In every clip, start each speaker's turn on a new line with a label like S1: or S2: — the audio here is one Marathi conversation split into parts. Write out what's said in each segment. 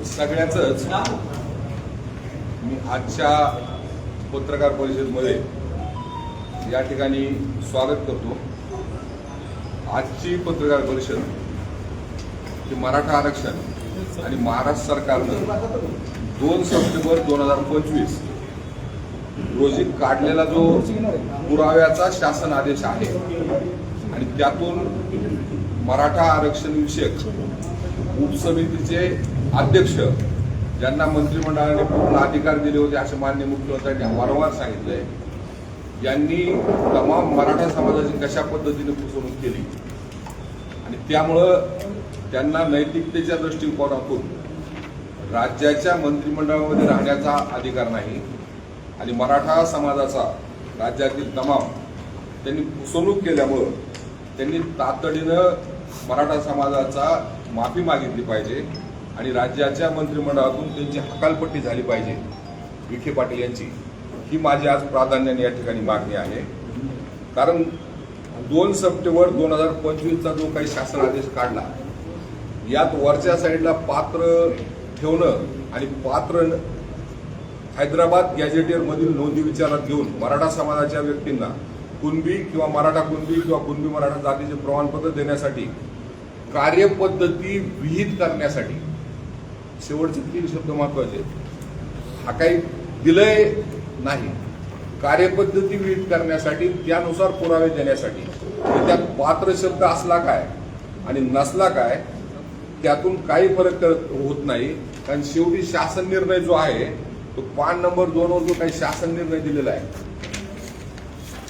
S1: सगळ्याच मी आजच्या पत्रकार परिषदेमध्ये या ठिकाणी स्वागत करतो। आजची पत्रकार परिषद ही मराठा आरक्षण आणि महाराष्ट्र सरकारनं 2 सप्टेंबर 2025 रोजी काढलेला जो पुराव्याचा शासन आदेश आहे आणि त्यातून मराठा आरक्षण विषयक उपसमितीचे अध्यक्ष ज्यांना मंत्रिमंडळाने पूर्ण अधिकार दिले होते असे माननीय मुख्यमंत्र्यांनी वारंवार सांगितलंय, यांनी तमाम मराठा समाजाची कशा पद्धतीने फसवणूक केली आणि त्यामुळं त्यांना नैतिकतेच्या दृष्टिकोनातून राज्याच्या मंत्रिमंडळामध्ये राहण्याचा अधिकार नाही आणि मराठा समाजाचा राज्यातील तमाम त्यांनी फसवणूक केल्यामुळं त्यांनी तातडीनं मराठा समाजाचा माफी मागितली पाहिजे आणि राज्याच्या मंत्रिमंडळातून त्यांची हकालपट्टी झाली पाहिजे विखे पाटील यांची। ही माझी आज प्राधान्याने या ठिकाणी मागणी आहे। कारण 2 सप्टेंबर 2025चा जो काही शासन आदेश काढला यात वरच्या साईडला पात्र ठेवणं आणि पात्र हैदराबाद गॅझेटियर मधील नोंदी विचारात घेऊन मराठा समाजाच्या व्यक्तींना कुणबी किंवा मराठा कुणबी किंवा कुणबी मराठा जातीचे प्रमाणपत्र देण्यासाठी कार्यपद्धती विहित करण्यासाठी शेवटचे 3 शब्द महत्वाचे, हा काही दिलंय नाही, कार्यपद्धती विहित करण्यासाठी त्यानुसार पुरावे देण्यासाठी। त्यात पात्र शब्द असला काय आणि नसला काय त्यातून काही फरक होत नाही। कारण शेवटी शासन निर्णय जो आहे तो 5 नंबर 2 वर जो काही शासन निर्णय दिलेला आहे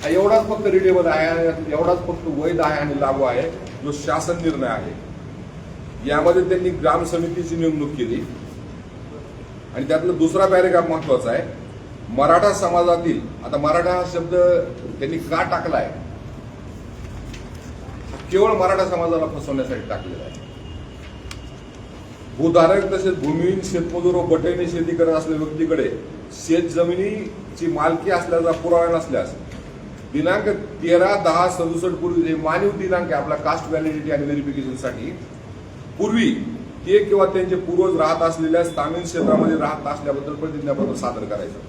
S1: हा एवढाच फक्त रिडेबल आहे, एवढाच फक्त वैध आहे आणि लागू आहे जो शासन निर्णय आहे। यामध्ये त्यांनी ग्राम समितीची नेमणूक केली आणि त्यातला दुसरा पॅरेग्राफ महत्वाचा आहे, मराठा समाजातील, आता मराठा हा शब्द त्यांनी का टाकलाय, केवळ मराठा समाजाला फसवण्यासाठी टाकलेला आहे। भूधारक तसेच भूमिहीन शेतमजूर व बटाईने शेती करत असलेल्या व्यक्तीकडे शेत जमिनीची मालकी असल्याचा पुरावा नसल्यास दिनांक 13/10/67 पूर्वी मानव दिनांक आहे आपला कास्ट व्हॅलिडिटी आणि व्हेरिफिकेशनसाठी पूर्वी ते किंवा त्यांचे पूर्वज राहत असलेल्या स्थानिक क्षेत्रामध्ये राहत असल्याबद्दल प्रतिज्ञापत्र सादर करायचं।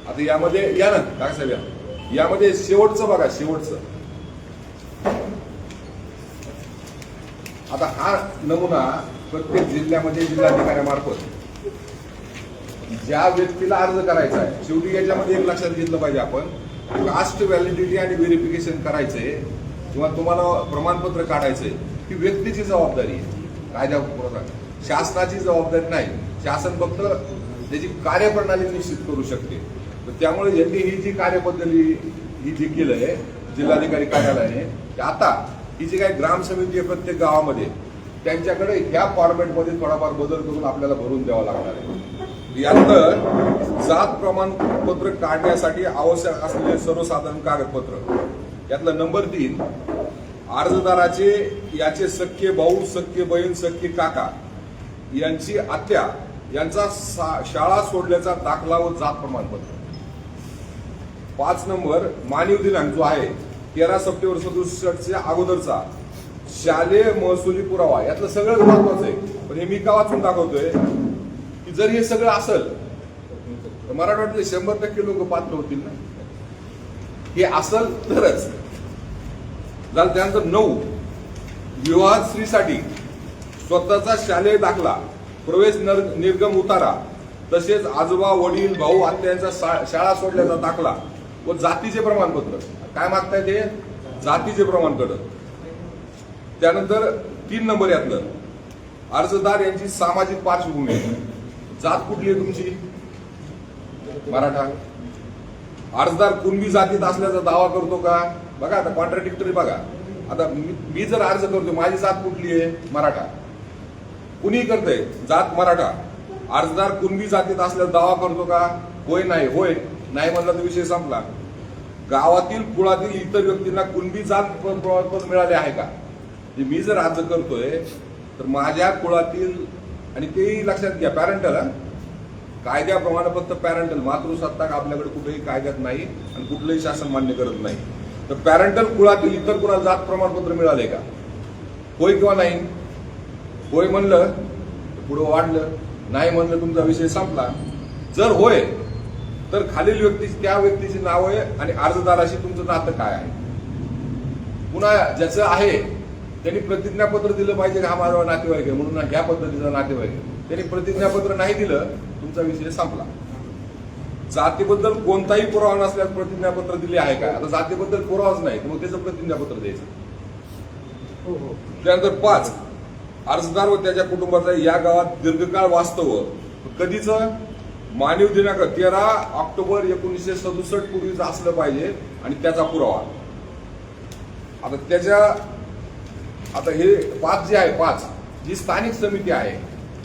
S1: आता यामध्ये या ना काय साहेब, यामध्ये शेवटचं बघा, शेवटचं आता हा नमुना प्रत्येक जिल्ह्यामध्ये जिल्हाधिकाऱ्यामार्फत ज्या व्यक्तीला अर्ज करायचा आहे, शेवटी याच्यामध्ये एक लक्षात घेतलं पाहिजे आपण, कास्ट व्हॅलिडिटी आणि व्हेरिफिकेशन करायचंय किंवा तुम्हाला प्रमाणपत्र काढायचंय ही व्यक्तीची जबाबदारी आहे, कायद्यापुरता शासनाची जबाबदारी नाही। शासन फक्त त्याची कार्यप्रणाली निश्चित करू शकते। तर त्यामुळे यांनी ही जी कार्यपद्धती ही जी केलंय जिल्हाधिकारी कार्यालयाने, आता ही जी काही ग्राम समिती आहे प्रत्येक गावामध्ये त्यांच्याकडे ह्या फॉर्मॅटमध्ये थोडाफार बदल करून आपल्याला भरून द्यावा लागणार आहे। यानंतर जात प्रमाणपत्र काढण्यासाठी आवश्यक असलेले सर्वसाधारण कागदपत्र यातला नंबर 3, अर्जदाराचे याचे सख्खे भाऊ, सख्खे बहीण, सख्खे काका यांची आत्या यांचा शाळा सोडल्याचा दाखला व जात प्रमाणपत्र। 5 नंबर मानव दिनांक जो आहे 13 सप्टेंबर 67 अगोदरचा शालेय महसुली पुरावा, यातलं सगळं महत्वाचं आहे। पण हे मी का वाचून दाखवतोय की जर हे सगळं असेल तर मराठवाड्यातले 100% लोक पात्र होतील ना, हे असेल तरच झालं। त्यानंतर 9, विवाह स्त्रीसाठी स्वतःचा शालेय दाखला, प्रवेश निर्गम उतारा तसेच आजोबा वडील भाऊ आत्यांचा शाळा सोडल्याचा दाखला व जातीचे प्रमाणपत्र। काय मागताय ते? जातीचे प्रमाणपत्र। त्यानंतर 3 नंबर यातलं अर्जदार यांची सामाजिक पार्श्वभूमी, जात कुठली आहे तुमची? मराठा। अर्जदार कुणबी जातीत असल्याचा दावा करतो का? बघा आता कॉन्ट्राडिक्टरी बघा। आता मी जर अर्ज करतो माझी जात कुठली आहे? मराठा। कुणी करतंय? जात मराठा। अर्जदार कुणबी जातीत असल्याचा दावा करतो का? होय नाही, होय नाही म्हणला तर विषय संपला। गावातील कुळातील इतर व्यक्तींना कुणबी जात प्रमाणपत्र मिळाले आहे का? मी जर अर्ज करतोय तर माझ्या कुळातील, आणि तेही लक्षात घ्या पॅरेंटल, कायद्याप्रमाणे फक्त पॅरेंटल, मातृसत्ताक आपल्याकडे कुठेही कायद्यात नाही आणि कुठलंही शासन मान्य करत नाही। तर पॅरेंटल कुळातील इतर कुणाला जात प्रमाणपत्र मिळाले का? होय किंवा नाही? होय म्हणलं पुढे वाढलं, नाही म्हणलं तुमचा विषय संपला. जर होय तर खालील त्या व्यक्तीची नाव आहे आणि अर्जदाराशी तुमचं नातं काय आहे. पुन्हा ज्याचं आहे त्यांनी प्रतिज्ञापत्र दिलं पाहिजे, हा माझा नातेवाईक आहे म्हणून ह्या पद्धतीचा नातेवाईक आहे. त्यांनी प्रतिज्ञापत्र नाही दिलं, तुमचा विषय संपला. जातीबद्दल कोणताही पुरावा नसल्यास प्रतिज्ञापत्र दिले आहे का? आता जातीबद्दल पुरावाच नाही, मग त्याचं प्रतिज्ञापत्र द्यायचं. त्यानंतर 5, अर्जदार व त्याच्या कुटुंबाचा या गावात दीर्घकाळ वास्तव कधीच मानवी दिनांक 13 ऑक्टोबर 1967 पूर्वीच असलं पाहिजे आणि त्याचा पुरावा. आता हे 5 जे आहे, 5 जी स्थानिक समिती आहे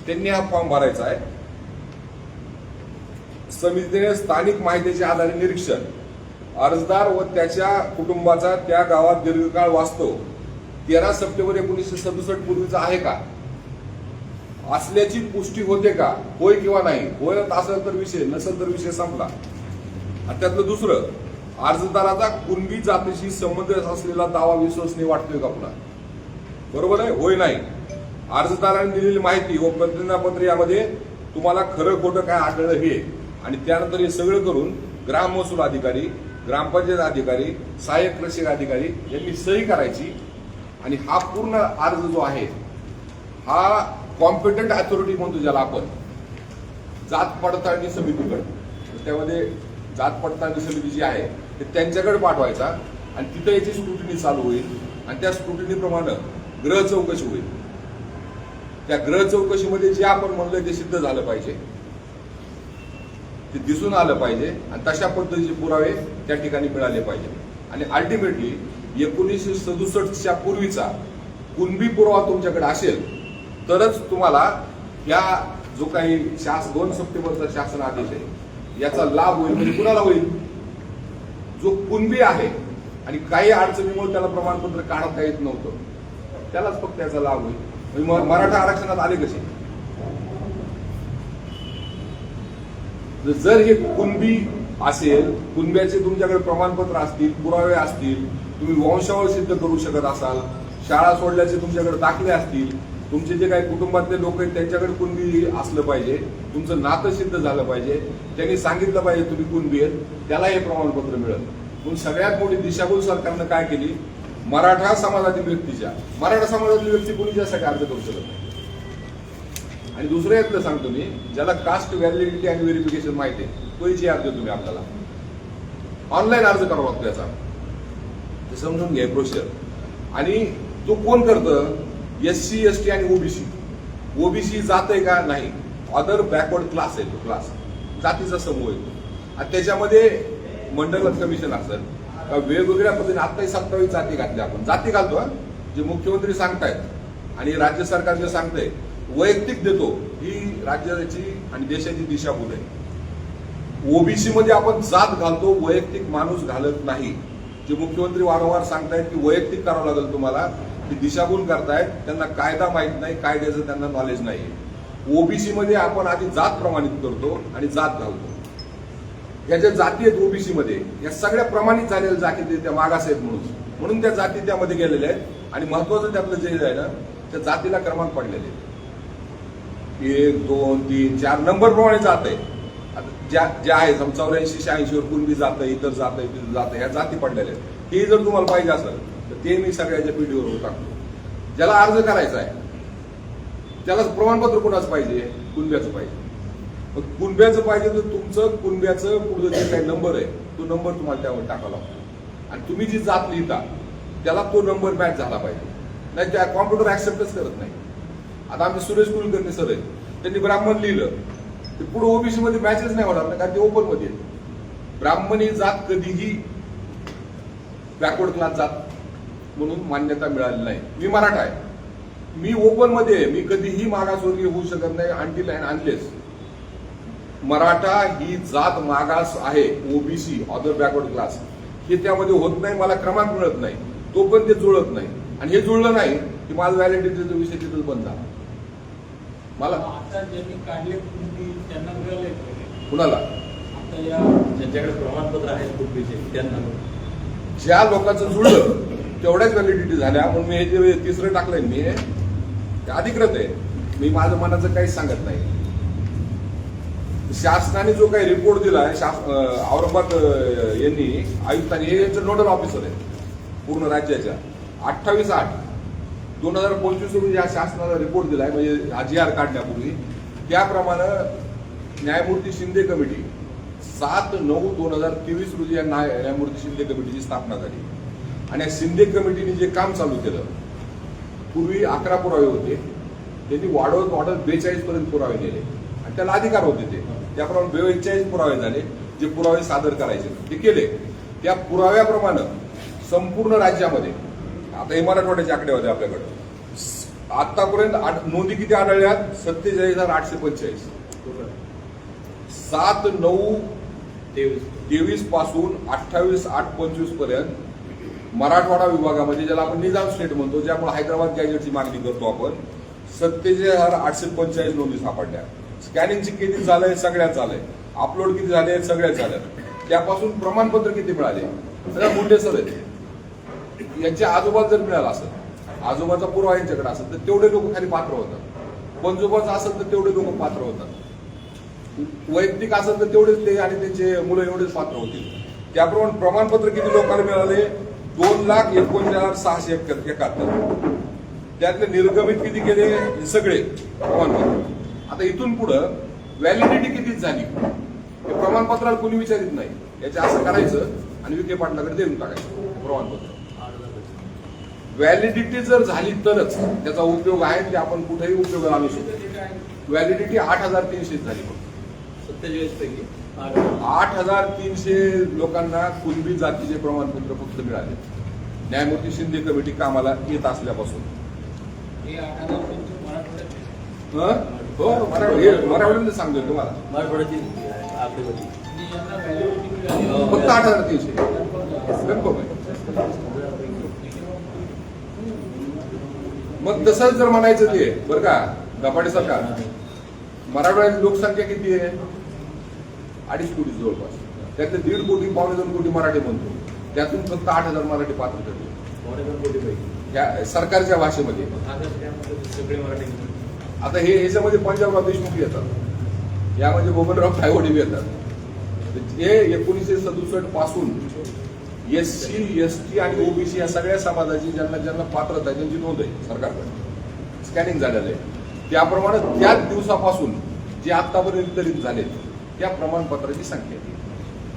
S1: त्यांनी हा फॉर्म भरायचा आहे. समितीने स्थानिक माहितीच्या आधारे निरीक्षण, अर्जदार व त्याच्या कुटुंबाचा त्या गावात दीर्घकाळ वास्तव 13 सप्टेंबर 1967 पूर्वीचा आहे का असल्याची पुष्टी होते का, होय किंवा नाही. होय असेल तर विषय, नसेल तर विषय संपला. आणि त्यातलं दुसरं, अर्जदाराचा कुणबी जातीशी संबंध असलेला दावा विश्वसनीय वाटतोय का पुन्हा. बरोबर आहे, होय नाही. अर्जदाराने दिलेली माहिती व प्रतिज्ञापत्र यामध्ये तुम्हाला खरं खोटं काय आढळलं हे, आणि त्यानंतर हे सगळं करून ग्राम महसूल अधिकारी, ग्रामपंचायत अधिकारी, सहाय्यक कृषी अधिकारी यांनी सही करायची. आणि हा पूर्ण अर्ज जो आहे हा कॉम्पिटंट अथॉरिटी म्हणतो ज्याला आपण, जात पडताळणी समितीकडे. त्यामध्ये जात पडताळणी समिती जी आहे ते त्यांच्याकडे पाठवायचा आणि तिथे याची स्क्रुटिनी चालू होईल आणि त्या स्क्रुटिनीप्रमाणे गृह चौकशी होईल. त्या गृह चौकशीमध्ये जे आपण म्हणलोय ते सिद्ध झालं पाहिजे, ते दिसून आलं पाहिजे आणि तशा पद्धतीचे पुरावे त्या ठिकाणी मिळाले पाहिजे. आणि अल्टिमेटली 1967च्या पूर्वीचा कुणबी पुरावा तुमच्याकडे असेल तरच तुम्हाला या जो काही 2 सप्टेंबरचा शासन आदेश आहे याचा लाभ होईल. म्हणजे कुणाला होईल, जो कुणबी आहे आणि काही अडचणीमुळे त्याला प्रमाणपत्र काढता येत नव्हतं त्यालाच फक्त त्याचा लाभ होईल. म्हणजे मराठा आरक्षणात आले कसे, जर हे कुणबी असेल, कुणब्याचे तुमच्याकडे प्रमाणपत्र असतील, पुरावे असतील, तुम्ही वंशावळ सिद्ध करू शकत असाल, शाळा सोडल्याचे तुमच्याकडे दाखले असतील, तुमचे जे काही कुटुंबातले लोक आहेत त्यांच्याकडे कुणबी असलं पाहिजे, तुमचं नातं सिद्ध झालं पाहिजे, त्यांनी सांगितलं पाहिजे तुम्ही कुणबी आहेत, त्याला हे प्रमाणपत्र मिळेल. म्हणून सगळ्यात मोठी दिशाभूल सरकारनं काय केली, मराठा समाजातील व्यक्ती कोणी ज्यासाठी अर्ज करू शकत नाही. आणि दुसरं यातलं सांगतो मी, ज्याला कास्ट व्हॅलिडिटी आणि व्हेरिफिकेशन माहिती आहे तोही अर्ज तुम्ही आपल्याला ऑनलाईन अर्ज करावा लागतो. याचा ते समजून घ्या प्रोसिजर. आणि तो कोण करतं, SC ST आणि ओबीसी जात आहे का नाही, अदर बॅकवर्ड क्लास आहे तो, क्लास जातीचा समूह आहे तो. आणि त्याच्यामध्ये मंडल कमिशन असतं, वेगवेगळ्या पद्धतीने आत्ताही 27 जाती घातल्या आपण, जाती घालतो जे मुख्यमंत्री सांगतायत आणि राज्य सरकार जे सांगतंय वैयक्तिक देतो, ही राज्याची आणि देशाची दिशाभूल आहे. ओबीसी मध्ये आपण जात घालतो, वैयक्तिक माणूस घालत नाही. जे मुख्यमंत्री वारंवार सांगतायत की वैयक्तिक करावं लागेल तुम्हाला, ती दिशाभूल करतायत. त्यांना कायदा माहित नाही, कायद्याचं त्यांना नॉलेज नाही. ओबीसी मध्ये आपण आधी जात प्रमाणित करतो आणि जात घालतो. या ज्या जाती आहेत ओबीसी मध्ये, या सगळ्या प्रमाणित झालेल्या जाती त्या मागास आहेत म्हणून त्या जाती त्यामध्ये गेलेल्या आहेत. आणि महत्वाचं त्यातलं जे आहे ना, त्या जातीला क्रमांक पडलेले आहेत, 1 2 3 4 नंबर प्रमाणे जात आहे. ज्या आहे 84 86 वर कुणबी जात, इतर जात ह्या जाती पडलेल्या आहेत. हे जर तुम्हाला पाहिजे असेल तर ते मी सगळ्याच्या पीडीवर टाकतो. ज्याला अर्ज करायचा आहे त्याला प्रमाणपत्र कोणाचं पाहिजे, कुणब्याचं पाहिजे. मग कुणब्याचं पाहिजे तर तुमचं कुणब्याचं पुढे जे काही नंबर आहे तो नंबर तुम्हाला त्यावर टाकावा लागतो. आणि तुम्ही जी जात लिहिता त्याला तो नंबर मॅच झाला पाहिजे, नाही त्या कॉम्प्युटर ऍक्सेप्टच करत नाही. आता आमचे सुरेश कुलकर्णी सर आहेत, त्यांनी ब्राह्मण लिहिलं ते पुढे ओबीसी मध्ये मॅचेस नाही होणार ना, कारण ते ओपन मध्ये. ब्राह्मणी जात कधीही बॅकवर्ड क्लास जात म्हणून मान्यता मिळाली नाही. मी मराठा आहे, मी ओपन मध्ये आहे, मी कधीही मागासवर्गीय होऊ शकत नाही अनटिल अँड अनलेस मराठा ही जात मागास आहे. ओबीसी अदर बॅकवर्ड क्लास हे त्यामध्ये होत नाही, मला क्रमांक मिळत नाही, तो पण ते जुळत नाही. आणि हे जुळलं नाही की माझं व्हॅलिडिटीचा विषय तिथं बंद झाला. मला
S2: आता ज्यांनी काढले त्यांना मिळाले
S1: कुणाला,
S2: आता या ज्यांच्याकडे प्रमाणपत्र आहे कुणबीचे त्यांना,
S1: ज्या लोकांचं जुळलं तेवढ्याच व्हॅलिडिटी झाल्या. म्हणून मी हे जे तिसरं टाकलंय मी ते अधिकृत आहे, मी माझं मनाचं काहीच सांगत नाही. शासनाने जो काही रिपोर्ट दिलाय औरंगाबाद यांनी आयुक्तांनी, हे यांचं नोडल ऑफिसर आहे पूर्ण राज्याच्या, 28/8/2025 रोजी या शासनाला रिपोर्ट दिलाय, म्हणजे हा GR काढण्यापूर्वी. त्याप्रमाणे न्यायमूर्ती शिंदे कमिटी 7/9/2023 रोजी या न्यायमूर्ती शिंदे कमिटीची स्थापना झाली. आणि या शिंदे कमिटीने जे काम चालू केलं, पूर्वी 11 पुरावे होते, त्यांनी वाढवत 42 पर्यंत पुरावे नेले आणि त्याला अधिकार होते ते. त्याप्रमाणे 42 पुरावे झाले, जे पुरावे सादर करायचे ते केले. त्या पुराव्याप्रमाणे संपूर्ण राज्यामध्ये, आता हे मराठवाड्याचे आकडे होते आपल्याकडे, आतापर्यंत नोंदी किती आढळल्यात? 47,845. 7/9/23 पासून 28/8/25 पर्यंत मराठवाडा विभागामध्ये, ज्याला आपण निजाम स्टेट म्हणतो, ज्यामुळे हैदराबाद गॅजेटची मागणी करतो आपण, 47,845 नोंदी सापडल्या. स्कॅनिंगची किती झालंय? सगळ्यात झालंय. अपलोड किती झाले? सगळ्यात झालं. त्यापासून प्रमाणपत्र किती मिळाले? मुंडे सर आहेत, यांच्या आजोबा जर मिळाला असेल, आजोबाचा पुरावा यांच्याकडे असेल तर तेवढे लोक खाली पात्र होतात. पंजोबाचा असेल तर तेवढे लोक पात्र होतात. वैयक्तिक असेल तर तेवढेच ते आणि त्यांचे मुलं एवढेच पात्र होतील. त्याप्रमाणे प्रमाणपत्र किती लोकांना मिळाले? 2,49,671. त्यातले निर्गमित किती केले? हे सगळे प्रमाणपत्र. आता इथून पुढं व्हॅलिडिटी कितीच झाली हे प्रमाणपत्राला कोणी विचारित नाही. याच्या असं करायचं आणि विखे पाटलाकडे देऊन टाकायचं प्रमाणपत्र. व्हॅलिडिटी जर झाली तरच त्याचा उपयोग आहे, ते आपण कुठेही उपयोगाला आणू शकतो. व्हॅलिडिटी 8,300 झाली.
S2: 47 पैकी
S1: 8,300 लोकांना कुणबी जातीचे प्रमाणपत्र फक्त मिळाले, न्यायमूर्ती शिंदे कमिटी कामाला येत असल्यापासून. हो, मराठवाड्यामध्ये सांगतोय तुम्हाला,
S2: मराठवाड्याची आकडेवारी
S1: फक्त 8,300 कन्फर्म आहे. मग तसंच जर म्हणायचं ते बरं का, गपाडे सरकार, मराठवाड्याची लोकसंख्या किती आहे? 2.5 कोटी जवळपास. त्यातले 1.5 कोटी 2.25 कोटी मराठी म्हणतो, त्यातून फक्त 8,000 मराठी पात्र ठरले.
S2: 2.25 कोटी पैकी
S1: या सरकारच्या भाषेमध्ये.
S2: सगळे मराठी.
S1: आता हे याच्यामध्ये पंजाबराव देशमुख येतात, यामध्ये गोविंदराव खायवडी येतात. हे 1967 पासून SC, ST आणि OBC या सगळ्या समाजाची ज्यांना पात्रता आहे त्यांची नोंद आहे सरकारकडे, स्कॅनिंग झालेलं आहे. त्याप्रमाणे त्याच दिवसापासून जे आतापर्यंत वितरित झाले त्या प्रमाणपत्राची संख्या आहे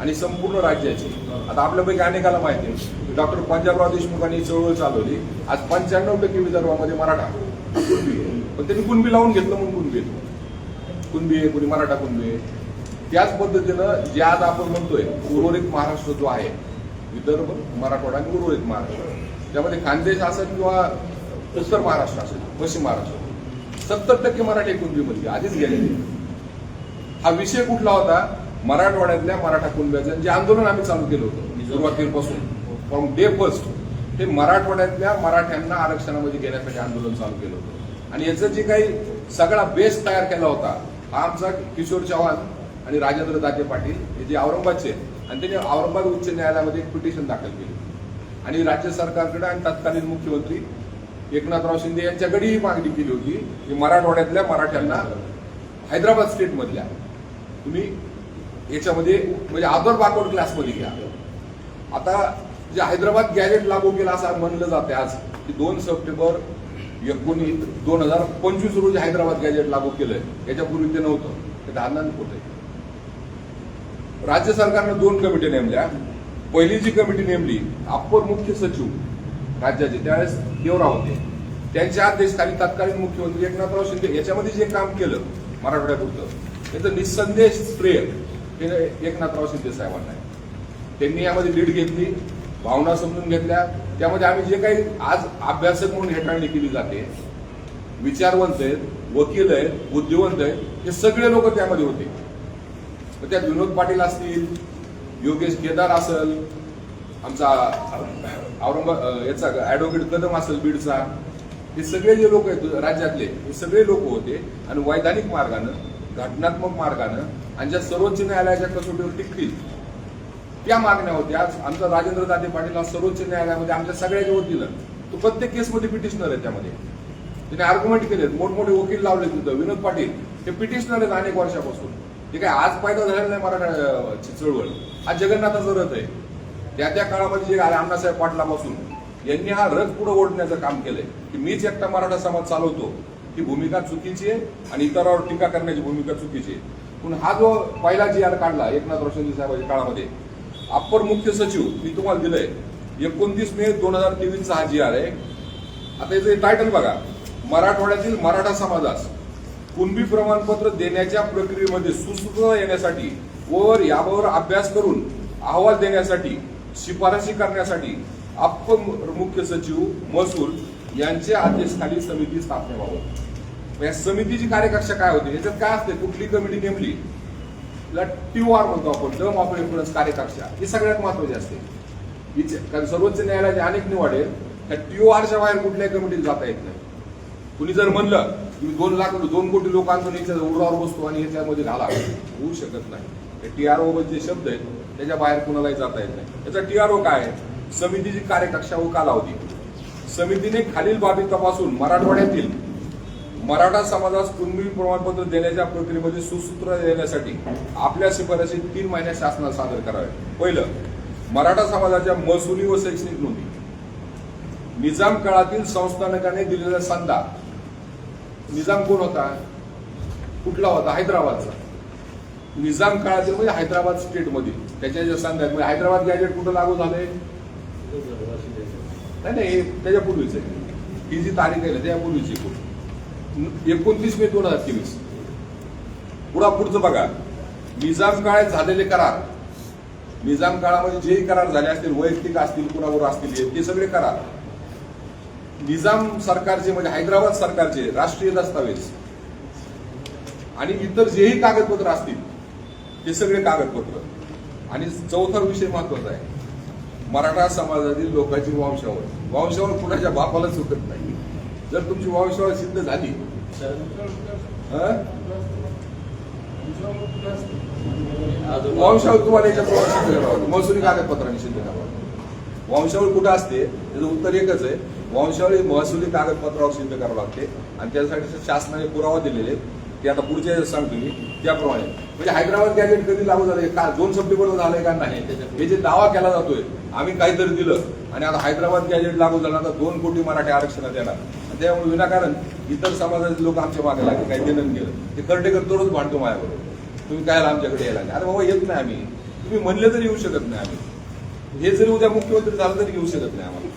S1: आणि संपूर्ण राज्याची. आता आपल्यापैकी अनेकाला माहिती आहे, डॉक्टर पंजाबराव देशमुखांनी चळवळ चालवली. आज 95% विदर्भामध्ये मराठा कुणबी आहे, पण त्यांनी कुणबी लावून घेतलं म्हणून कुणबी येतो. कुणबी आहे, कुणी मराठा कुणबी आहे. त्याच पद्धतीनं जे आज आपण म्हणतोय उर्वरित महाराष्ट्र जो आहे, विदर्भ, मराठवाडा आणि उर्वरित महाराष्ट्र, त्यामध्ये खानदेश असेल किंवा उत्तर महाराष्ट्र असेल, पश्चिम महाराष्ट्र, 70% मराठी कुणबीमध्ये आधीच गेलेले. हा विषय कुठला होता? मराठवाड्यातल्या मराठा कुणब्याचं जे आंदोलन आम्ही चालू केलं होतं सुरुवातीपासून, फ्रॉम डे फर्स्ट, हे मराठवाड्यातल्या मराठ्यांना आरक्षणामध्ये घेण्यासाठी आंदोलन चालू केलं होतं. आणि याचं जे काही सगळा बेस तयार केला होता हा आमचा किशोर चव्हाण आणि राजेंद्र दाते पाटील, हे जे औरंगाबादचे, आणि त्यांनी औरंगाबाद उच्च न्यायालयामध्ये एक पिटिशन दाखल केली आणि राज्य सरकारकडे आणि तत्कालीन मुख्यमंत्री एकनाथराव शिंदे यांच्याकडे ही मागणी केली होती की मराठवाड्यातल्या मराठ्यांना हैदराबाद स्टेट मधल्या तुम्ही याच्यामध्ये म्हणजे अदर बॅकवर्ड क्लासमध्ये घ्या. आता जे हैदराबाद गॅजेट लागू केला असं म्हणलं जाते आज की 2 सप्टेंबर 2025 रोजी हैदराबाद गॅजेट लागू केलंय. याच्यापूर्वी ते नव्हतं, ते धारणाने होतंय. राज्य सरकारनं 2 कमिटी नेमल्या. पहिली जी कमिटी नेमली, अप्पर मुख्य सचिव राज्याचे त्यावेळेस देवराव होते, त्यांच्या अध्यक्षतेखाली तत्कालीन मुख्यमंत्री एकनाथराव शिंदे. याच्यामध्ये जे काम केलं मराठवाड्यापुरतं त्याचं निस्संदेह श्रेय हे एकनाथराव शिंदे साहेबांना आहे. त्यांनी यामध्ये लीड घेतली, भावना समजून घेतल्या. त्यामध्ये आम्ही जे काही आज अभ्यासक म्हणून हेटाळणी केली जाते, विचारवंत आहेत, वकील आहेत, बुद्धिवंत आहेत, हे सगळे लोक त्यामध्ये होते. त्यात विनोद पाटील असतील, योगेश केदार असेल, आमचा औरंगाबाद याचा ऍडव्होकेट कदम असेल बीडचा, हे सगळे जे लोक आहेत राज्यातले हे सगळे लोक होते. आणि वैधानिक मार्गानं, घटनात्मक मार्गानं आणि ज्या सर्वोच्च न्यायालयाच्या कसोटीवर टिकतील त्या मागण्या होत्या. आज आमचा राजेंद्र दाते पाटील हा सर्वोच्च न्यायालयामध्ये आमच्या सगळ्याच्या वतीनं, तो प्रत्येक केसमध्ये पिटिशनर आहे. त्यामध्ये त्याने आर्ग्युमेंट केलेत, मोठमोठे वकील लावले तिथं. विनोद पाटील हे पिटिशनर आहेत अनेक वर्षापासून. हे काय आज पैदा झालेलं नाही मराठा चळवळ, हा जगन्नाथाचा रथ आहे. त्या काळामध्ये जे अण्णासाहेब पाटलापासून यांनी हा रथ पुढे ओढण्याचं काम केलंय की मीच एकटा मराठा समाज चालवतो, ही भूमिका चुकीची आहे आणि इतरांवर टीका करण्याची भूमिका चुकीची आहे. पण हा जो पहिला जी आर काढला एकनाथराव शिंदे साहेबांच्या काळामध्ये, अप्पर मुख्य सचिव मी तुम्हाला दिलंय 29 मे 2023 हा जी आर आहे. आता याचं टायटल बघा, मराठवाड्यातील मराठा समाजास कुणबी प्रमाणपत्र देण्याच्या प्रक्रियेमध्ये सुसूत्रता येण्यासाठी व यावर अभ्यास करून अहवाल देण्यासाठी शिफारसी करण्यासाठी अप्पर मुख्य सचिव महसूल यांच्या अध्यक्षतेखाली समिती स्थापनेबाबत. या समितीची कार्यकक्षा काय होती, याच्यात काय असते, कुठली कमिटी नेमली, TOR म्हणतो आपण, टर्म ऑफ रेफरन्स कार्यकक्षा, ही सगळ्यात महत्वाची असते. कारण सर्वोच्च न्यायालयाचे अनेक निवड आहेत, त्या TORच्या बाहेर कुठल्याही कमिटीला जाता येत नाही. कुणी जर म्हणलं की 2 कोटी लोकांचं याच्या उरावर बसतो आणि याच्यामध्ये घाला, होऊ शकत नाही. TRO जे शब्द आहेत त्याच्या बाहेर कुणालाही जाता येत नाही. याचा TRO काय आहे, समितीची कार्यकक्षा व कालावधी. समितीने खालील बाबी तपासून मराठवाड्यातील मराठा समाजास कुणबी प्रमाणपत्र देण्याच्या प्रक्रियेमध्ये सुसूत्रता देण्यासाठी आपल्या शिफारसी 3 महिन्यात शासनाला सादर करावे. पहिलं, मराठा समाजाच्या महसुली व शैक्षणिक नोंदी. निजाम काळातील संस्थानकाने दिलेला संदा. निजाम कोण होता, कुठला होता, हैदराबादचा. निजाम काळातील म्हणजे हैदराबाद स्टेट मधील त्याच्या ज्या संध्यात म्हणजे हैदराबाद गॅजेट कुठं लागू झालंय, नाही त्याच्यापूर्वीच आहे. ही जी तारीख आहे ना त्यापूर्वीची 29 मे 2023. पुढचं बघा, निजाम काळात झालेले करार. निजाम काळामध्ये जेही करार झाले असतील, वैयक्तिक असतील, कुणाबरोबर असतील, ते सगळे करार निजाम सरकारचे म्हणजे हैदराबाद सरकारचे राष्ट्रीय दस्तावेज आणि इतर जेही कागदपत्र असतील ते सगळे कागदपत्र. आणि चौथा विषय महत्वाचा आहे, मराठा समाजातील लोकांची वंशावळ कुणाच्या बापाला चुकत नाही. जर तुमची वंशावळ सिद्ध झाली, वंशावळ तुम्हाला याच्याप्रमाणे सिद्ध करावं, महसुली कागदपत्रांनी सिद्ध करावं. वंशावळ कुठं असते त्याचं उत्तर एकच आहे, वंशावळ महसुली कागदपत्रावर सिद्ध करावं लागते. आणि त्यासाठी शासनाने पुरावा दिलेले ते आता पुढच्या सांगतो मी त्याप्रमाणे. म्हणजे हैदराबाद गॅजेट कधी लागू झाले, 2 सप्टेंबरला झालंय का नाही, हे जे दावा केला जातोय आम्ही काहीतरी दिलं आणि आता हैदराबाद गॅजेट लागू झालं, आता 2 कोटी मराठी आरक्षणात येणार. त्यामुळे विनाकारण इतर समाजाचे लोक आमच्या मागे लागले, काही देणं गेलं. ते कर्टेकर दररोज भांडतो माझ्याबरोबर, तुम्ही काय आमच्याकडे यायला नाही. अरे बाबा येत नाही आम्ही, तुम्ही म्हणले तरी येऊ शकत नाही आम्ही. हे जरी उद्या मुख्यमंत्री झालं तरी येऊ शकत नाही आम्हाला.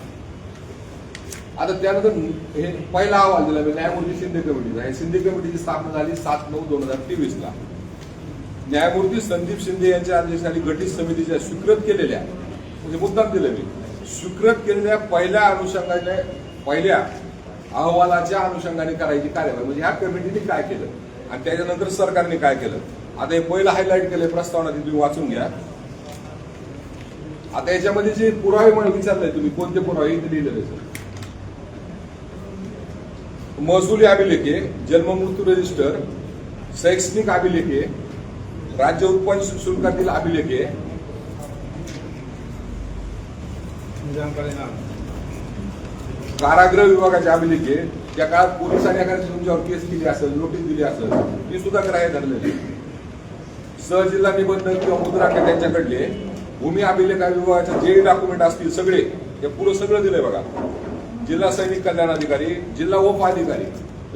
S1: आता त्यानंतर हे पहिला अहवाल दिला न्यायमूर्ती शिंदे कमिटीचा. हे शिंदे कमिटीची स्थापना झाली 7/9/2023 ला. न्यायमूर्ती संदीप शिंदे यांच्या अध्यक्षतेखाली गठीत समितीच्या स्वीकृत केलेल्या, म्हणजे मुद्दाम दिलं मी, स्वीकृत केलेल्या पहिल्या अहवालाच्या अनुषंगाने करायची कार्यवाही. म्हणजे ह्या कमिटीने काय केलं आणि त्याच्यानंतर सरकारने काय केलं. आता हे पहिलं हायलाईट केलंय प्रस्तावना, तुम्ही वाचून घ्या. आता याच्यामध्ये जे पुरावे मला विचारलंय तुम्ही, कोणते पुरावे इथे लिहिलेले, महसुली अभिलेखे, जन्म मृत्यू रजिस्टर, शैक्षणिक अभिलेखे, राज्य उत्पन्न शुल्कातील अभिलेखे, कारागृह विभागाचे अभिलेखे, त्या काळात पोलिसांनी एखाद्या तुमच्यावर केस केली असेल, नोटीस दिली असेल, ती सुद्धा ग्राह्य धरलेली. सहजिल्हा निबंधक किंवा मुद्रांक त्यांच्याकडले भूमी अभिलेखा विभागाचे जे डॉक्युमेंट असतील सगळे, हे पुढे सगळं दिलंय बघा. जिल्हा सैनिक कल्याण अधिकारी, जिल्हा वफ अधिकारी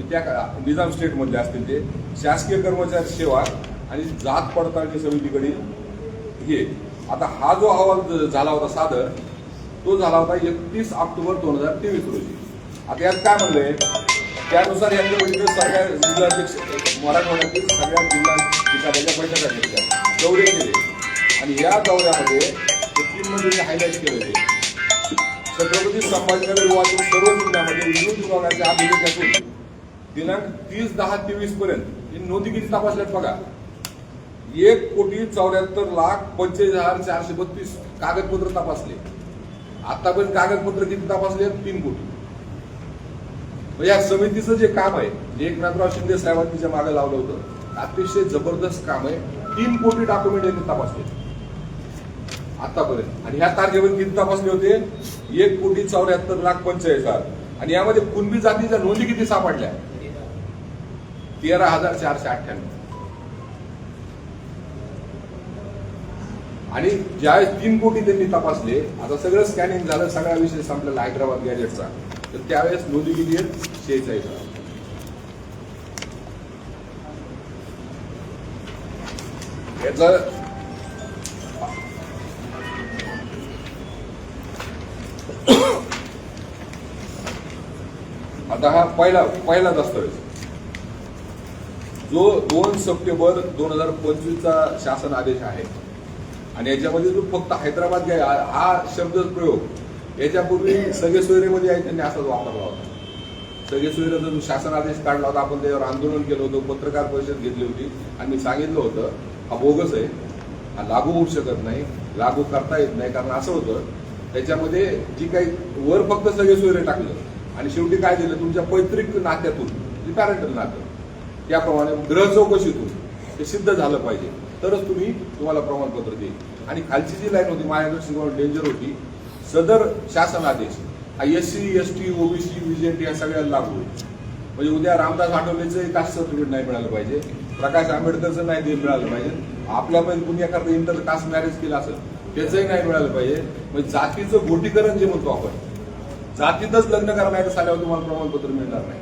S1: त्या निजाम स्टेट मधले असतील ते, शासकीय कर्मचारी सेवा आणि जात पडताळणी समितीकडील हे. आता हा जो अहवाल झाला होता सादर, तो झाला होता 31 ऑक्टोबर 2023 रोजी. आता यात काय म्हणलंय, त्यानुसार यांच्या बैठकीत सरकार जिल्हाध्यक्ष मराठवाड्यातील सगळ्या जिल्हाधिकाऱ्यांच्या बैठका घेतल्या, दौरे केले आणि या दौऱ्यामध्ये 3 मध्ये हायलाईट केले होते. छत्रपती संभाजीनगर विभागातील सर्व जिल्ह्यामध्ये विद्युत विभागाच्या अभिलेखातून दिनांक 30/10/23 पर्यंत ही नोंदी किती तपासल्यात बघा. 1,74,45,432 कागदपत्र तपासले. आतापर्यंत कागदपत्र किती तपासले, 3 कोटी. म्हणजे या समितीचं जे काम आहे, जे एकनाथराव शिंदे साहेबांनी तिच्या मागे लावलं होतं, अतिशय जबरदस्त काम आहे. 3 कोटी डॉक्युमेंट यांनी तपासले आतापर्यंत. आणि ह्या तारखेपर्यंत किती तपासले होते, 1,74,45,000. आणि यामध्ये कुणबी जातीच्या नोंदी किती सापडल्या, 13,498. आणि ज्यावेळेस 3 कोटी त्यांनी तपासले, आता सगळं स्कॅनिंग झालं, सगळा विषय संपलेला हैदराबाद गॅजेटचा, तर त्यावेळेस नोंदी किती आहेत? 46. याचा आता हा पहिला दस्तावेज जो 2 सप्टेंबर 2025चा शासन आदेश आहे आणि याच्यामध्ये जो फक्त हैदराबाद हा शब्द प्रयोग याच्यापूर्वी सगळे सोयरेमध्ये आहे त्यांनी असाच वापरला होता. सगळे सोयरेचा जो शासन आदेश काढला होता, आपण त्याच्यावर आंदोलन केलं होतं, पत्रकार परिषद घेतली होती आणि मी सांगितलं होतं हा बोगस आहे, हा लागू होऊ शकत नाही, लागू करता येत नाही. कारण असं होतं त्याच्यामध्ये जी काही वर फक्त सगळे सोयरे टाकलं आणि शेवटी काय दिलं, तुमच्या पैतृक नात्यातून जे पॅरेंटल नातं त्याप्रमाणे ग्रह चौकशीतून ते सिद्ध झालं पाहिजे तरच तुम्हाला प्रमाणपत्र देईल. आणि खालची जी लाईन होती माझ्याकडे डेंजर होती, सदर शासन आदेश हा SC ST OBC विजेंट या सगळ्याला लागू होईल. म्हणजे उद्या रामदास आठवलेचं कास्ट सर्टिफिकेट नाही मिळालं पाहिजे, प्रकाश आंबेडकरचं नाही मिळालं पाहिजे, आपल्यामध्ये कुणी एखादं इंटर कास्ट मॅरेज केलं असेल त्याचंही नाही मिळालं पाहिजे. म्हणजे जातीचं गोटीकरण जे म्हणतो आपण, जातीतच लग्न करण्याचं झाल्यावर तुम्हाला प्रमाणपत्र मिळणार नाही.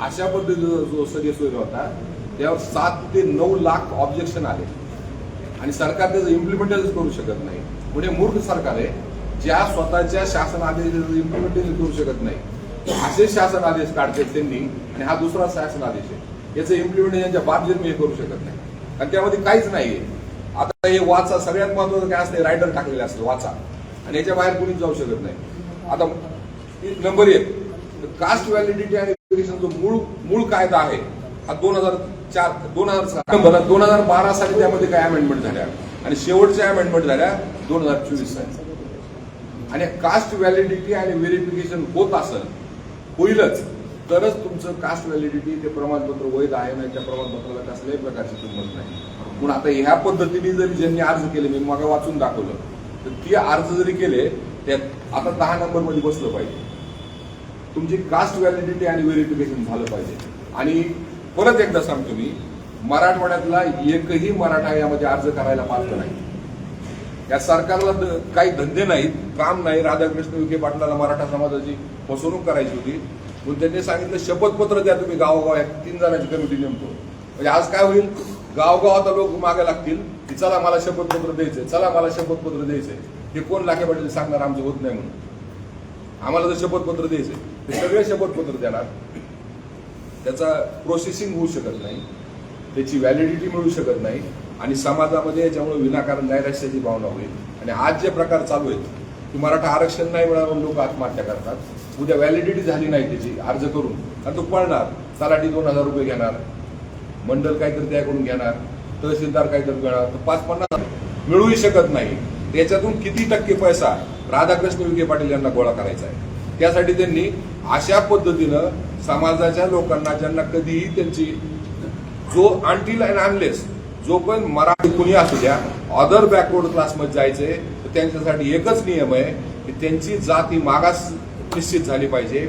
S1: अशा पद्धतीचा जो सगळे सोयरे होता त्यावर 7 ते 9 लाख ऑब्जेक्शन आले आणि सरकार त्याचं इम्प्लिमेंटेशन करू शकत नाही. म्हणजे मूर्ख सरकार आहे, ज्या स्वतःच्या शासन आदेशाचं इम्प्लिमेंटेशन करू शकत नाही असे शासन आदेश काढते त्यांनी, आणि हा दुसरा शासन आदेश आहे, याचं इम्प्लिमेंटेशनच्या बाबतीत मी हे करू शकत नाही आणि त्यामध्ये काहीच नाहीये. आता हे वाचा, सगळ्यात महत्वाचं काय असते, रायडर टाकलेले असतं वाचा, आणि याच्या बाहेर कुणीच जाऊ शकत नाही. आता नंबर 1 कास्ट व्हॅलिडिटी आणि जो मूळ कायदा आहे हा 2012 साली त्यामध्ये काय अमेंडमेंट झाल्या आणि शेवटच्या अमेंडमेंट झाल्या 2024 साली. आणि कास्ट व्हॅलिडिटी आणि व्हेरिफिकेशन होईलच तरच तुमचं कास्ट व्हॅलिडिटी ते प्रमाणपत्र वैध आहे नाही, त्या प्रमाणपत्राला कसल्याही प्रकारची किंमत नाही. म्हणून आता ह्या पद्धतीने जरी ज्यांनी अर्ज केले, मी मग वाचून दाखवलं, तर ते अर्ज जरी केले त्यात आता 10 नंबरमध्ये बसलं पाहिजे, तुमची कास्ट व्हॅलिडिटी आणि व्हेरिफिकेशन झालं पाहिजे. आणि परत एकदा सांगतो मी, मराठवाड्यातला एकही मराठा यामध्ये अर्ज करायला पात्र नाही. या सरकारला काही धंदे नाहीत, काम नाही. राधाकृष्ण विखे पाटलाला मराठा समाजाची फसवणूक करायची होती म्हणून त्यांनी सांगितलं शपथपत्र द्या तुम्ही गावोगाव, 3 जणांची कमिटी नेमतो. म्हणजे आज काय होईल, गावगाव आता लोक मागे लागतील की चला मला शपथपत्र द्यायचंय, चला मला शपथपत्र द्यायचंय. हे कोण लाखे पाटील सांगणार आमचं होत नाही म्हणून, आम्हाला जर शपथपत्र द्यायचंय ते सगळे शपथपत्र देणार, त्याचा प्रोसेसिंग होऊ शकत नाही, त्याची व्हॅलिडिटी मिळू शकत नाही आणि समाजामध्ये याच्यामुळे विनाकारण नैराश्याची भावना होईल. आणि आज जे प्रकार चालू आहेत की मराठा आरक्षण नाही मिळालं लोक आत्महत्या करतात, उद्या व्हॅलिडिटी झाली नाही त्याची अर्ज करून, आणि तो पळणार, तलाठी 2000 रुपये घेणार, मंडल काहीतरी त्याकडून घेणार, तहसीलदार काहीतरी घेणार, तर 5-50 मिळूही शकत नाही. त्याच्यातून किती टक्के पैसा राधाकृष्ण विखे पाटील यांना गोळा करायचा आहे. त्यासाठी त्यांनी अशा पद्धतीनं समाजाच्या लोकांना, ज्यांना कधीही त्यांची जो अनटिल अँड अनलेस जो पण मराठी कुणी असू द्या अदर बॅकवर्ड क्लासमध्ये जायचंय, तर त्यांच्यासाठी एकच नियम आहे की त्यांची जात ही मागास निश्चित झाली पाहिजे,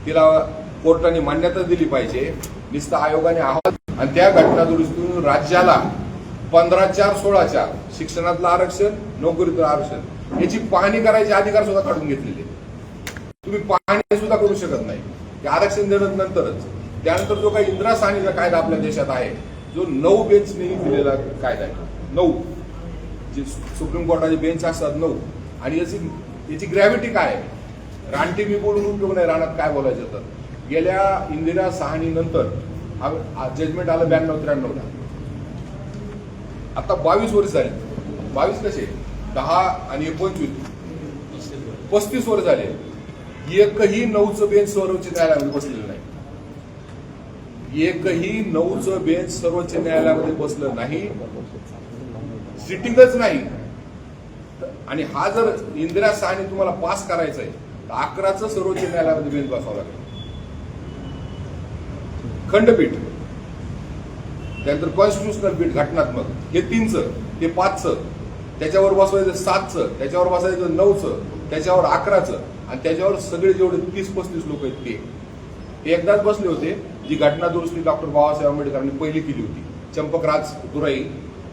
S1: तिला कोर्टाने मान्यता दिली पाहिजे, नुसतं आयोगाने अहवाल. आणि त्या घटना दुरुस्तीतून राज्याला 15/4/16 शिक्षणातलं आरक्षण, नोकरीतलं आरक्षण याची पाहणी करायचे अधिकार सुद्धा काढून घेतलेले. तुम्ही पाहणी सुद्धा करू शकत नाही, ते आरक्षण देणं नंतरच. त्यानंतर जो काही इंदिरा साहनीचा कायदा आपल्या देशात आहे, जो 9 बेंचने दिलेला कायदा आहे, 9 जे सुप्रीम कोर्टाचे बेंच असतात 9, आणि याची ग्रॅव्हिटी काय आहे, रानटी मी बोलून उपयोग नाही, रानात काय बोलायचं. तर गेल्या इंदिरा साहनी नंतर जजमेंट आलं 92-93ला, आता 22 वर्ष झाली. 22 कसे 10 आणि 25 35 वर्ष झाले. एकही 9चं बेंच सर्वोच्च न्यायालयामध्ये बसलेलं नाही, एकही 9चं बेंच सर्वोच्च न्यायालयामध्ये बसलं नाही, सिटिंगच नाही. आणि हा जर इंदिरा साहनी तुम्हाला पास करायचा आहे तर 11चं सर्वोच्च न्यायालयामध्ये बेंच बसावं लागेल. खंडपीठ, त्यानंतर कॉन्स्टिट्युशनल पीठ, घटनात्मक, हे 3चं, ते 5चं, त्याच्यावर बसवायचं 7चं, त्याच्यावर बसायचं 9चं, त्याच्यावर 11चं, आणि त्याच्यावर सगळे जेवढे 30-35 लोक आहेत ते एकदाच बसले होते. जी घटना दुरुस्ती डॉक्टर बाबासाहेब आंबेडकरांनी पहिली केली होती चंपकराज दुराई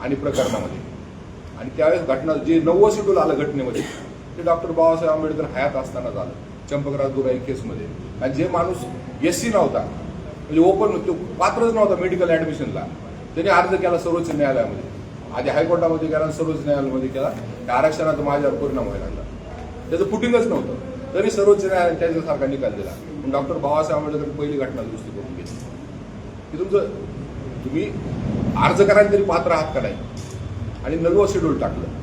S1: आणि प्रकरणामध्ये, आणि त्यावेळेस घटना जे 9वं शेड्यूल आलं घटनेमध्ये ते डॉक्टर बाबासाहेब आंबेडकर हयात असताना झालं, चंपकराव दुराई केसमध्ये. आणि जे माणूस SC नव्हता, म्हणजे ओपन तो पात्रच नव्हता मेडिकल ऍडमिशनला, त्याने अर्ज केला सर्वोच्च न्यायालयामध्ये, आधी हायकोर्टामध्ये गेला, सर्वोच्च न्यायालयामध्ये केला. त्या आरक्षणाचा माझ्यावर परिणाम व्हायला लागला. त्याचं फुटिंगच नव्हतं, तरी सर्वोच्च न्यायालयाने त्याच्यासारखा निकाल दिला. डॉक्टर बाबासाहेब आंबेडकर पहिली घटना दुरुस्ती करून घेतली की तुम्ही अर्ज करायला तरी पात्र आहात का नाही, आणि 9वं शेड्यूल टाकलं.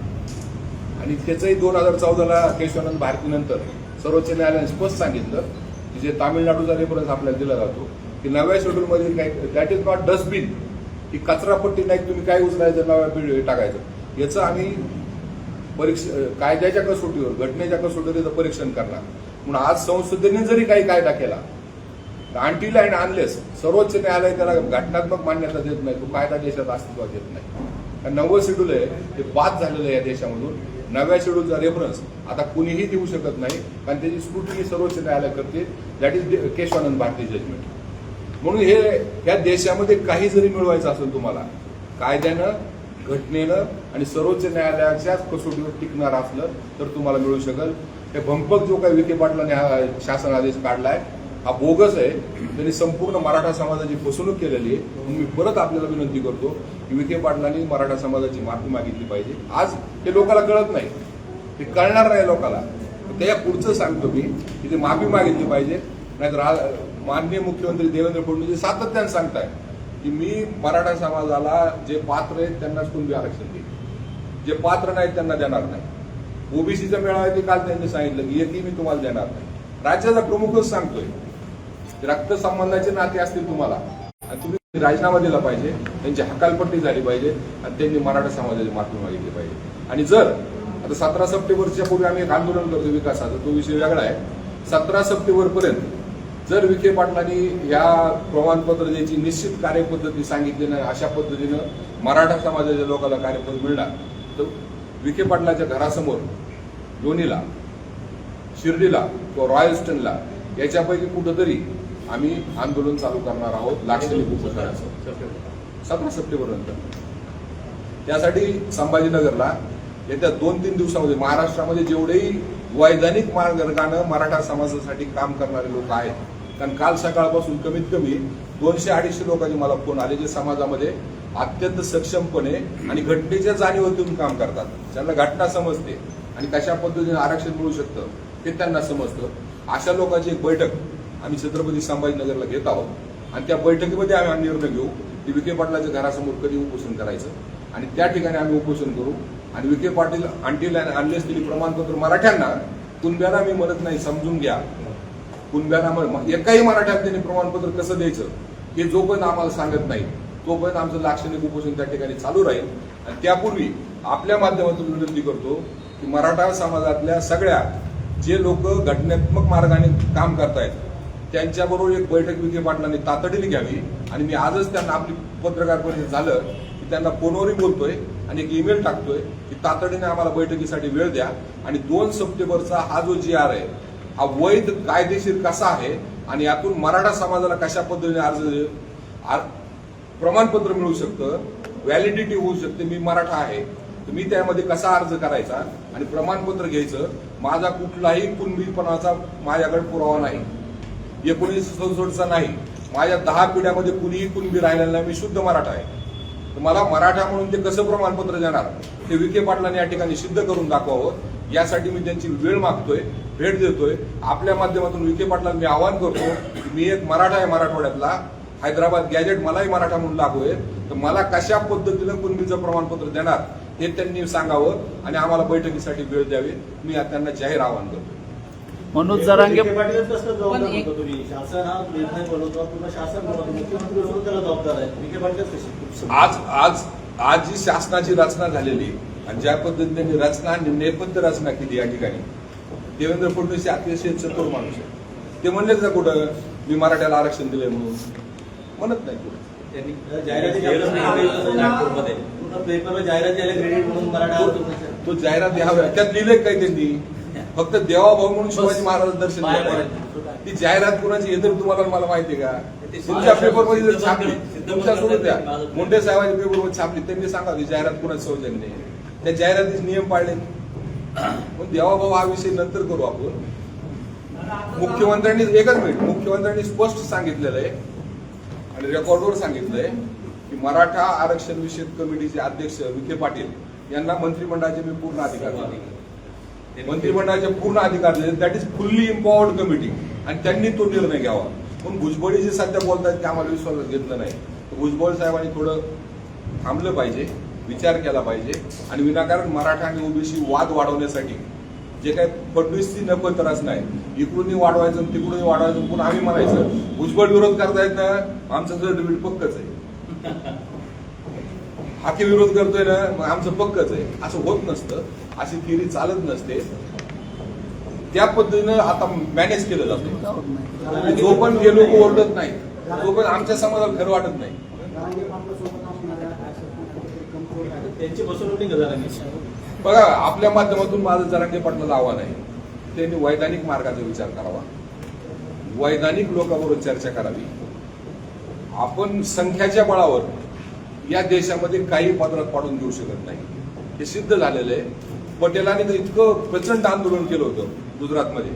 S1: आणि त्याचंही 2014ला केशवानंद भारतीनंतर सर्वोच्च न्यायालयाने स्पष्ट सांगितलं की जे तामिळनाडूचा रेफरन्स आपल्याला दिला जातो की 9व्या शेड्यूलमध्ये काही दॅट इज नॉट डस्टबिन, ही कचरापट्टी नाही, तुम्ही काय उचलायचं 9व्या पिढी टाकायचं. याचं आम्ही कायद्याच्या कसोटीवर, घटनेच्या कसोटीवर त्याचं परीक्षण करणार. म्हणून आज संसदेने जरी काही कायदा केला, अनटिल अँड अनलेस सर्वोच्च न्यायालय त्याला घटनात्मक मान्यता देत नाही, तो कायदा देशात अस्तित्वात येत नाही. 9वं शेड्यूल आहे ते बाद झालेलं आहे या देशामधून. 9व्या शेड्यूलचा रेफरन्स आता कुणीही देऊ शकत नाही, कारण त्याची स्क्रुटिनी सर्वोच्च न्यायालय करते. That is Keshavananda Bharati judgment. म्हणून या देशामध्ये काही जरी मिळवायचं असेल तुम्हाला, कायद्यानं, घटनेनं आणि सर्वोच्च न्यायालयाच्या कसोटीवर टिकणार असलं तर तुम्हाला मिळू शकेल. हे भंपक जो काही विखे पाटलांनी हा शासन आदेश काढलाय हा बोगस आहे. त्यांनी संपूर्ण मराठा समाजाची फसवणूक केलेली आहे. म्हणून मी परत आपल्याला विनंती करतो की विखे पाटलांनी मराठा समाजाची माफी मागितली पाहिजे. आज हे लोकांना कळत नाही, हे कळणार नाही लोकांना. त्या पुढचं सांगतो मी की ते माफी मागितली पाहिजे. नाहीतर माननीय मुख्यमंत्री देवेंद्र फडणवीस सातत्याने सांगताय की मी मराठा समाजाला जे पात्र आहेत त्यांनाच कुणबी आरक्षण देईल, जे पात्र नाहीत त्यांना देणार नाही. ओबीसीचा मेळावा आहे ते काल त्यांनी सांगितलं की एकही मी तुम्हाला देणार नाही. राज्याचा प्रमुखच सांगतोय रक्तसंबंधाचे नाते असतील तुम्हाला आणि तुम्ही राजीनामा दिला पाहिजे, त्यांची हकालपट्टी झाली पाहिजे आणि त्यांनी मराठा समाजाची माफी मागितली पाहिजे. आणि जर आता 17 सप्टेंबरच्या पूर्वी आम्ही एक आंदोलन करतो विकासाचा, तो विषय वेगळा आहे. 17 सप्टेंबर पर्यंत जर विखे पाटलांनी या प्रमाणपत्र द्यायची निश्चित कार्यपद्धती सांगितली नाही, अशा पद्धतीनं मराठा समाजाच्या लोकांना कार्यपद्धती मिळणार तर विखे पाटलाच्या घरासमोर लोणीला, शिर्डीला किंवा रॉयल्स्टनला याच्यापैकी कुठंतरी आम्ही आंदोलन चालू करणार आहोत लाक्षणिक उपोषणाचं 17 सप्टेंबर नंतर. त्यासाठी संभाजीनगरला येत्या 2-3 दिवसामध्ये महाराष्ट्रामध्ये जेवढेही वैधानिक मार्गानं मराठा समाजासाठी काम करणारे लोक आहेत, कारण काल सकाळपासून कमीत कमी 200-250 लोकांनी मला फोन आले जे समाजामध्ये अत्यंत सक्षमपणे आणि घटनेच्या जाणीवतून काम करतात, ज्यांना घटना समजते आणि कशा पद्धतीने आरक्षण मिळू शकतं हे त्यांना समजतं. अशा लोकांची एक बैठक आम्ही छत्रपती संभाजीनगरला घेत आहोत आणि त्या बैठकीमध्ये आम्ही हा निर्णय घेऊ की विखे पाटलाच्या घरासमोर कधी उपोषण करायचं आणि त्या ठिकाणी आम्ही उपोषण करू. आणि Vikhe Patil until and unless दिली प्रमाणपत्र मराठ्यांना, कुणब्याला मी म्हणत नाही, समजून घ्या, कुणब्याला एकाही मराठ्याला त्यांनी प्रमाणपत्र कसं द्यायचं हे जोपर्यंत आम्हाला सांगत नाही तोपर्यंत आमचं लाक्षणिक उपोषण त्या ठिकाणी चालू राहील. आणि त्यापूर्वी आपल्या माध्यमातून विनंती करतो की मराठा समाजातल्या सगळ्या जे लोक घटनात्मक मार्गाने काम करतायत त्यांच्याबरोबर एक बैठक विखे पाटलांनी तातडीने घ्यावी. आणि मी आजच त्यांना आपली पत्रकार परिषद झालं की त्यांना फोनवरही बोलतोय आणि एक ईमेल टाकतोय की तातडीने आम्हाला बैठकीसाठी वेळ द्या. आणि 2 सप्टेंबरचा हा जो GR आहे हा वैध कायदेशीर कसा आहे आणि यातून मराठा समाजाला कशा पद्धतीने अर्ज प्रमाणपत्र मिळू शकतं, व्हॅलिडिटी होऊ शकते, मी मराठा आहे तर मी त्यामध्ये कसा अर्ज करायचा आणि प्रमाणपत्र घ्यायचं. माझा कुठलाही कुणबीपणाचा माझ्याकडे पुरावा नाही, 1967चा नाही, माझ्या 10 पिढ्यामध्ये कुणीही कुणबी राहिलेला नाही, मी शुद्ध मराठा आहे. तर मला मराठा म्हणून ते कसं प्रमाणपत्र देणार ते विखे पाटलांनी या ठिकाणी सिद्ध करून दाखवावं. यासाठी मी त्यांची वेळ मागतोय, भेट देतोय. आपल्या माध्यमातून विखे पाटलांना मी आवाहन करतो की मी एक मराठा आहे, मराठवाड्यातला, हैदराबाद गॅजेट मलाही मराठा म्हणून लागू आहे, तर मला कशा पद्धतीनं कुणबीचं प्रमाणपत्र देणार हे त्यांनी सांगावं आणि आम्हाला बैठकीसाठी वेळ द्यावी. मी त्यांना जाहीर आवाहन करतो.
S3: मनोज जरांगे
S1: आज जी शासनाची रचना झालेली आणि ज्या पद्धतीने त्यांनी रचना नेपथ्य रचना केली या ठिकाणी देवेंद्र फडणवीस अतिशय चतुर माणूस आहे. ते म्हणलेच ना कुठं मी मराठ्याला आरक्षण दिलंय म्हणून, म्हणत नाही कुठं. तो जाहिरात द्याव्या त्यात लिहिलंय काय त्यांनी, फक्त देवाभाऊ म्हणून शिवाजी महाराज दर्शन द्या. ती जाहिरात कुणाची हे तर तुम्हाला मला माहितीये का? तुमच्या पेपरमध्ये जर छापली, तुमच्या सोडून द्या, मुंडे साहेबांच्या पेपरमध्ये छापली, त्यांनी सांगा ती जाहिरात कुणाची सौजन्य. त्या जाहिरातीचे नियम पाळले. पण देवाभाऊ हा विषय नंतर करू आपण. मुख्यमंत्र्यांनी एकच मिनिट, मुख्यमंत्र्यांनी स्पष्ट सांगितलेलं आहे आणि रेकॉर्डवर सांगितलंय की मराठा आरक्षण विषयक कमिटीचे अध्यक्ष विखे पाटील यांना मंत्रिमंडळाचे मी पूर्ण अधिकार दिले. मंत्रिमंडळाचे पूर्ण अधिकार दिले. दॅट इज फुल्ली इम्पॉवर्ड कमिटी आणि त्यांनी तो निर्णय घ्यावा. पण भुजबळ जे सध्या बोलतात ते आम्हाला विश्वासात घेतलं नाही. तर भुजबळ साहेबांनी थोडं थांबलं पाहिजे, विचार केला पाहिजे आणि विनाकारण मराठा आणि ओबीसी वाद वाढवण्यासाठी जे काही फडणवीसची नको त्रास नाही, इकडूनही वाढवायचं तिकडूनही वाढवायचं, पुन्हा आम्ही म्हणायचं भुजबळ विरोध करतायत ना, आमचं जर डिबेट पक्कच आहे. हाके विरोध करतोय ना, मग आमचं पक्कच आहे. असं होत नसतं, अशी थिअरी चालत नसते. त्या पद्धतीनं आता मॅनेज केलं जातं. जो पण हे लोक ओरडत नाही, तो पण आमच्या समाजाला खरं वाटत नाही.
S2: त्यांची फसवणूक नाही झाला.
S1: बघा, आपल्या माध्यमातून माझं जरांगे पाटलाचं आव्हान आहे, त्यांनी वैधानिक मार्गाचा विचार करावा, वैधानिक लोकांबरोबर चर्चा करावी. आपण संख्याच्या बळावर या देशामध्ये काही पदरात पाडून घेऊ शकत नाही, हे सिद्ध झालेलं आहे. पटेलांनी तर इतकं प्रचंड आंदोलन केलं होतं गुजरातमध्ये,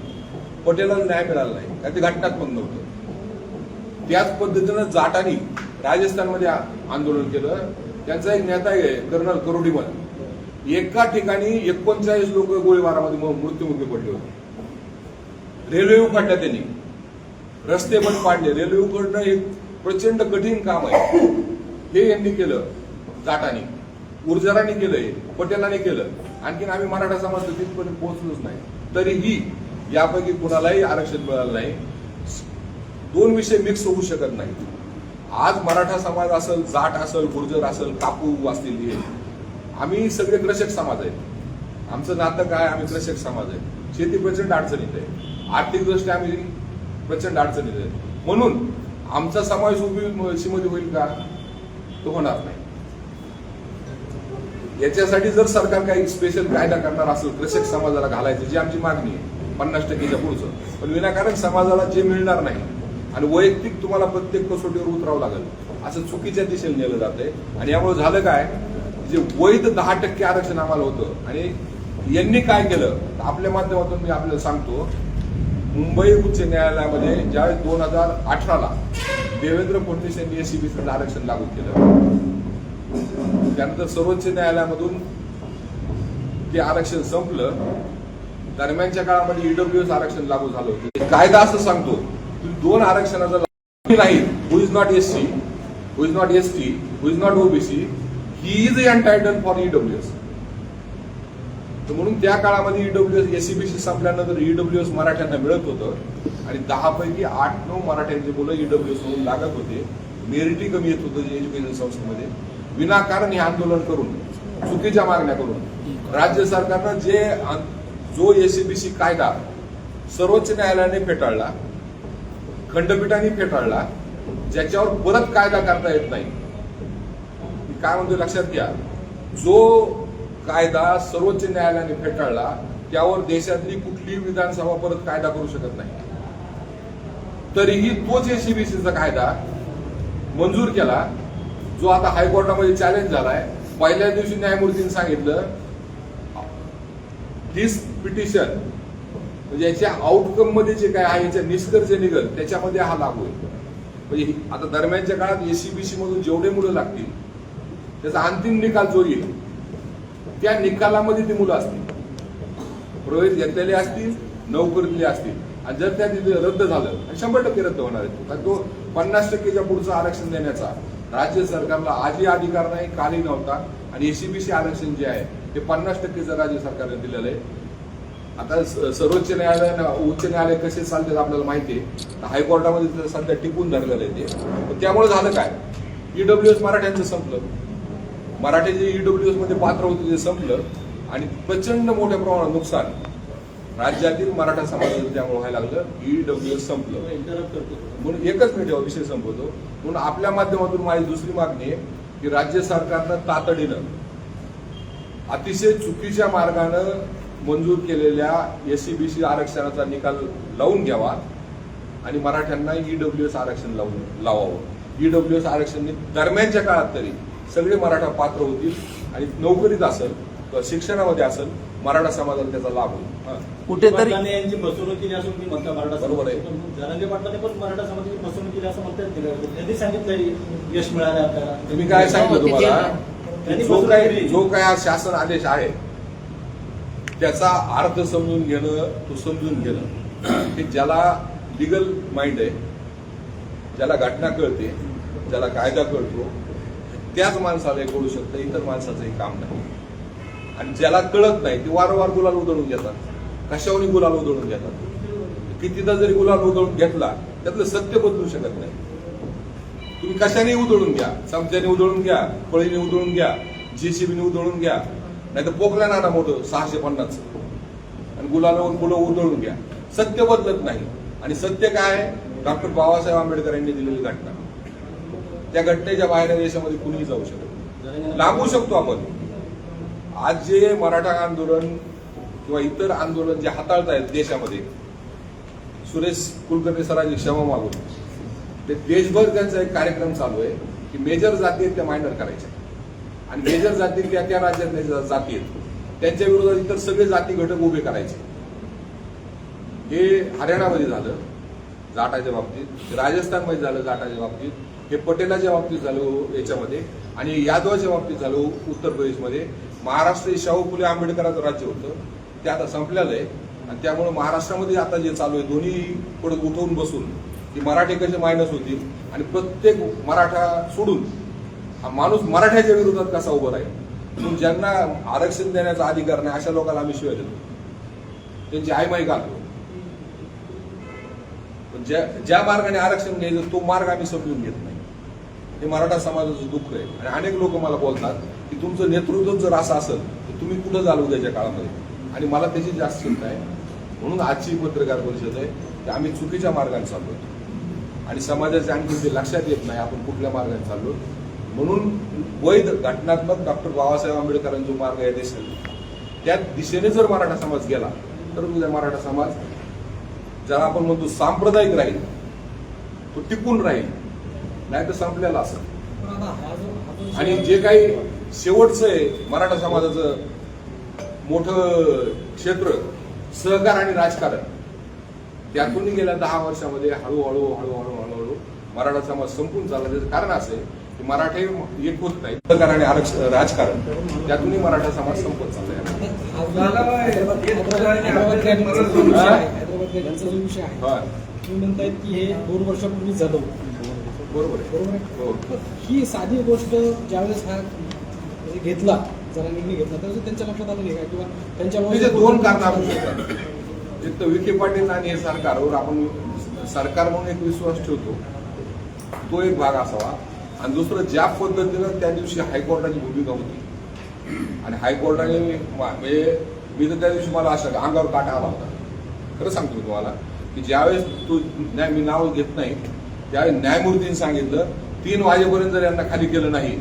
S1: पटेलांना न्याय मिळाला नाही, कारण ते घटनात्मक नव्हतं. त्याच पद्धतीनं जाटांनी राजस्थानमध्ये आंदोलन केलं. त्यांचा एक नेता आहे कर्नल करोडीमल, एका ठिकाणी 39 लोक गोळीबारामध्ये मृत्युमुखी पडले होते. रेल्वे उखडल्या त्यांनी, रस्ते पण पाडले. रेल्वे उखडणं हे प्रचंड कठीण काम आहे. हे यांनी केलं, जाटांनी, गुर्जरांनी केलंय, पटेलांनी केलं. आणखीन आम्ही मराठा समाज तिथपर्यंत पोहोचलोच नाही. तरीही यापैकी कुणालाही आरक्षण मिळालं नाही. दोन विषय मिक्स होऊ शकत नाही. आज मराठा समाज असेल, जाट असेल, गुर्जर असेल, कापू असतील, हे आम्ही सगळे कृषक समाज आहेत. आमचं नातं काय, आम्ही कृषक समाज आहे. शेती प्रचंड अडचणीत आहे, आर्थिक दृष्ट्या आम्ही प्रचंड अडचणीत आहे. म्हणून आमचा समावेश ओबीसीमध्ये होईल का? तो होणार नाही. याच्यासाठी जर सरकार काही स्पेशल कायदा करणार असेल कृषक समाजाला घालायचं, जी आमची मागणी आहे 50% पुढचं, पण विनाकारण समाजाला जे मिळणार नाही आणि वैयक्तिक तुम्हाला प्रत्येक कसोटीवर उतरावं लागेल, असं चुकीच्या दिशेने नेलं जातंय. आणि यामुळे झालं काय, जे वैध 10% आरक्षण आम्हाला होतं आणि यांनी काय केलं, आपल्या माध्यमातून मी आपल्याला सांगतो. मुंबई उच्च न्यायालयामध्ये ज्यावेळेस 2018ला देवेंद्र फडणवीस यांनी एससीबीसीचं आरक्षण लागू केलं, त्यानंतर सर्वोच्च न्यायालयामधून ते आरक्षण संपलं. दरम्यानच्या काळामध्ये ईडब्ल्यूएस आरक्षण लागू झालं होतं. कायदा असं सांगतो की 2 आरक्षणाचा नाही, who is not SC, who is not ST, who is not OBC, he is entitled for EWS. म्हणून त्या काळामध्ये ईडब्ल्यूएस एससीबीसी संपल्यानंतर ईडब्ल्यूएस मराठ्यांना मिळत होतं आणि 10 पैकी 8-9 मराठ्यांची मुलं ईडब्ल्यूएस म्हणून लागत होते. मेरिटी कमी येत होतं एज्युकेशन संस्थेमध्ये. विनाकारण हे आंदोलन करून, चुकीच्या मागण्या करून राज्य सरकारनं जो एससीबीसी कायदा सर्वोच्च न्यायालयाने फेटाळला, खंडपीठाने फेटाळला, ज्याच्यावर परत कायदा करता येत नाही. काय म्हणतो लक्षात घ्या, जो कायदा सर्वोच्च न्यायालयाने फेटाळला त्यावर देशातली कुठलीही विधानसभा परत कायदा करू शकत नाही. तरीही तोच एससीबीसीचा कायदा मंजूर केला, जो आता हायकोर्टामध्ये चॅलेंज झालाय. पहिल्या दिवशी न्यायमूर्तींनी सांगितलं दिस पिटिशन म्हणजे याच्या आउटकम मध्ये जे काय आहे, याच्या निष्कर्ष निघल त्याच्यामध्ये हा लागू आहे. म्हणजे आता दरम्यानच्या काळात एससीबीसी मधून जेवढे मुलं लागतील त्याचा अंतिम निकाल जो येईल त्या निकालामध्ये ती मुलं असतील, प्रवेश घेतलेले असतील, नोकरीतले असतील. आणि जर त्या तिथे रद्द झालं, 100% रद्द होणार आहे, कारण तो 50%च्या पुढचं आरक्षण देण्याचा राज्य सरकारला आजही अधिकार नाही, कालही नव्हता. आणि एससीबीसी आरक्षण जे आहे ते 50%चं राज्य सरकारने दिलेलं आहे. आता सर्वोच्च न्यायालयानं, उच्च न्यायालय कसे चालतात आपल्याला माहिती आहे. हायकोर्टामध्ये सध्या टिकून धरलेलं आहे ते. त्यामुळे झालं काय, ईडब्ल्यूएस मराठ्यांचं संपलं. मराठी जे ईडब्ल्यूएस मध्ये पात्र होते ते संपलं आणि प्रचंड मोठ्या प्रमाणात नुकसान राज्यातील मराठा समाजाचं त्यामुळे व्हायला लागलं. ईडब्ल्यूएस संपलं.
S2: इंटरप्ट करतो
S1: म्हणून एकच मिनिट विषय संपवतो. म्हणून आपल्या माध्यमातून माझी दुसरी मागणी आहे की राज्य सरकारनं तातडीनं अतिशय चुकीच्या मार्गानं मंजूर केलेल्या एससीबीसी आरक्षणाचा निकाल लावून घ्यावा आणि मराठ्यांना ईडब्ल्यूएस आरक्षण लावावं. ईडब्ल्यूएस आरक्षण दरम्यानच्या काळात तरी सगळे मराठा पात्र होतील आणि नोकरीत असेल शिक्षणामध्ये असेल मराठा समाजाला त्याचा लाभ होईल. हा.
S3: कुठेतरी
S2: पाटलांनी यांची फसवणूक केली असून ती म्हणता मराठा
S1: बरोबर आहे.
S2: समाजाची. पण जरांगे पाटलांनी पण मराठा समाजाची फसवणूक केली असं म्हणतात. त्यांनी सांगितलं यश मिळालं आपल्याला.
S1: मी काय सांगितलं तुम्हाला,
S2: त्यांनी
S1: जो
S2: फसवणूक
S1: काय
S2: केली.
S1: जो काय आज शासन आदेश आहे त्याचा अर्थ समजून घेणं, तो समजून घेणं, की ज्याला लिगल माइंड आहे, ज्याला घटना कळते, ज्याला कायदा कळतो, त्याच माणसाला हे कळू शकतं, इतर माणसाचं हे काम नाही. आणि ज्याला कळत नाही ते वारंवार गुलाल उधळून घेतात. कशावरही गुलाल उधळून घेतात. कितीदा जरी गुलाल उधळून घेतला त्यातलं सत्य बदलू शकत नाही. तुम्ही कशाने उधळून घ्या, चमच्याने उधळून घ्या, पळीने उधळून घ्या, जेसीबीने उधळून घ्या, नाही तर पोकल्या ना मोठं 650 आणि गुलाल उधळून घ्या, सत्य बदलत नाही. आणि सत्य काय आहे? डॉक्टर बाबासाहेब आंबेडकर यांनी दिलेली घटना. त्या घटनेच्या बाहेर देशामध्ये कुणीही जाऊ शकत नाही. लांबू शकतो आपण. आज जे मराठा आंदोलन किंवा इतर आंदोलन जे हाताळत आहेत देशामध्ये, सुरेश कुलकर्णी सरांची क्षमा मागून ते देशभर त्यांचा एक कार्यक्रम चालू आहे की मेजर जाती आहेत त्या मायनर करायच्या आणि मेजर जाती त्या त्या राज्यातल्या जाती आहेत त्यांच्या विरोधात इतर सगळे जाती घटक उभे करायचे. हे हरियाणामध्ये झालं जाटाच्या बाबतीत, राजस्थानमध्ये झालं जाटाच्या बाबतीत, हे पटेलाच्या बाबतीत झालं याच्यामध्ये, आणि यादवाच्या बाबतीत झालं उत्तर प्रदेशमध्ये. महाराष्ट्र हे शाहू फुले आंबेडकरांचं राज्य होतं, ते आता संपलेलं आहे. आणि त्यामुळे महाराष्ट्रामध्ये आता जे चालू आहे दोन्ही पुढे उठवून बसून की मराठे कसे मायनस होतील आणि प्रत्येक मराठा सोडून हा माणूस मराठ्याच्या विरोधात कसा उभं राहील. म्हणून ज्यांना आरक्षण देण्याचा अधिकार नाही अशा लोकांना आम्ही शिवाय देतो, त्यांची आयमाई घालतो. ज्या मार्गाने आरक्षण घ्यायचं तो मार्ग आम्ही समजून घेत नाही. हे मराठा समाजाचं दुःख आहे. आणि अनेक लोक मला बोलतात की तुमचं नेतृत्व जर असं असेल तर तुम्ही कुठं जाल उद्याच्या काळामध्ये. आणि मला त्याची जास्त चिंता आहे. म्हणून आजची पत्रकार परिषद आहे की आम्ही चुकीच्या मार्गाने चाललो आणि समाजाचे आणखी ते लक्षात येत नाही आपण कुठल्या मार्गाने चाललो. म्हणून वैध घटनात्मक डॉक्टर बाबासाहेब आंबेडकरांचा जो मार्ग आहे देशात त्या दिशेने जर मराठा समाज गेला तर उद्या मराठा समाज ज्याला आपण म्हणतो सांप्रदायिक राहील, तो टिकून राहील, नाही तर संपलेला असेल. आणि जे काही शेवटचं आहे मराठा समाजाचं मोठं क्षेत्र सहकार आणि राजकारण, त्यातूनही गेल्या 10 वर्षामध्ये हळूहळू मराठा समाज संपून चालला. त्याचं कारण असं आहे की मराठे एक होत नाही. सहकार आणि राजकारण त्यातूनही मराठा समाज संपत चाललाय.
S4: यांचा जो विषय आहे तुम्ही म्हणतायत की हे 2 वर्षापूर्वी झालं.
S1: बरोबर आहे.
S4: बरोबर आहे.
S1: हो.
S4: ही साधी गोष्ट ज्यावेळेस हा म्हणजे घेतला जरा निर्णय घेतला त्यावेळेस त्यांच्या लक्षात आलं नाही का किंवा त्यांच्यामुळे
S1: त्याचे 2 कारण असू शकतात. एक तर विखे पाटील आणि हे सरकारवर आपण सरकार म्हणून एक विश्वास ठेवतो, तो एक भाग असावा. आणि दुसरं ज्या पद्धतीनं त्या दिवशी हायकोर्टाची भूमिका होती आणि हायकोर्टाने म्हणजे मी तर त्या दिवशी मला असं अंगावर काटा आला होता. खरं सांगतो तुम्हाला की ज्यावेळेस मी नाव घेत नाही त्यावेळेस न्यायमूर्तींनी सांगितलं 3 वाजेपर्यंत जर यांना खाली केलं नाही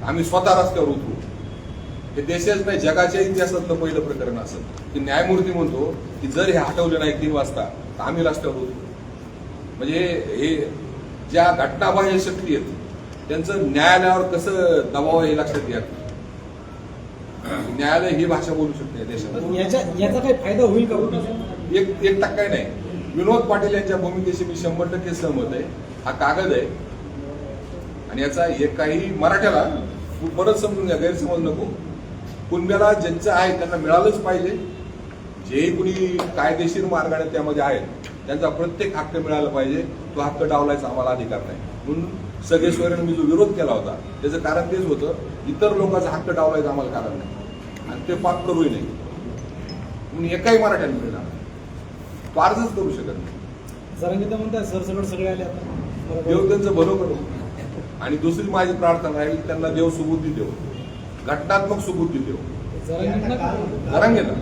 S1: आम्ही स्वतः रस्त्यावर उतरू. हे देशाच नाही जगाच्या इतिहासातलं पहिलं प्रकरण असं की न्यायमूर्ती म्हणतो की जर हे हटवले नाही 3 वाजता तर आम्ही रस्त्यावर उतरू. म्हणजे हे ज्या घटनाबाह्य शक्ती आहेत त्यांचं न्यायालयावर कसं दबाव आहे हे लक्षात घ्या. न्यायालय ही भाषा बोलू शकते देशात.
S4: याचा काही फायदा होईल का?
S1: 1% नाही. विनोद पाटील यांच्या भूमिकेशी मी 100% सहमत आहे. हा कागद आहे आणि याचा एकाही मराठ्याला परत समजून घ्या, गैरसमज नको. कुणब्याला ज्यांचं आहे त्यांना मिळालंच पाहिजे. जे कुणी कायदेशीर मार्गाने त्यामध्ये आहेत त्यांचा प्रत्येक हक्क मिळाला पाहिजे. तो हक्क डावलायचा आम्हाला अधिकार नाही. म्हणून सगळे स्वरांनी मी जो विरोध केला होता त्याचं कारण तेच होतं, इतर लोकांचा हक्क डावलायचा आम्हाला कारण नाही आणि ते पाप करूही नाही. म्हणून एकाही मराठ्याला मिळणार तो अर्जच करू शकत नाही.
S4: जरांगे तर म्हणतात सरसकट सगळे आले आता.
S1: देव त्यांचं भलं करू. आणि दुसरी माझी प्रार्थना राहील त्यांना देव सुबुद्धी देव, घटनात्मक सुबुद्धी देव. जरांगेला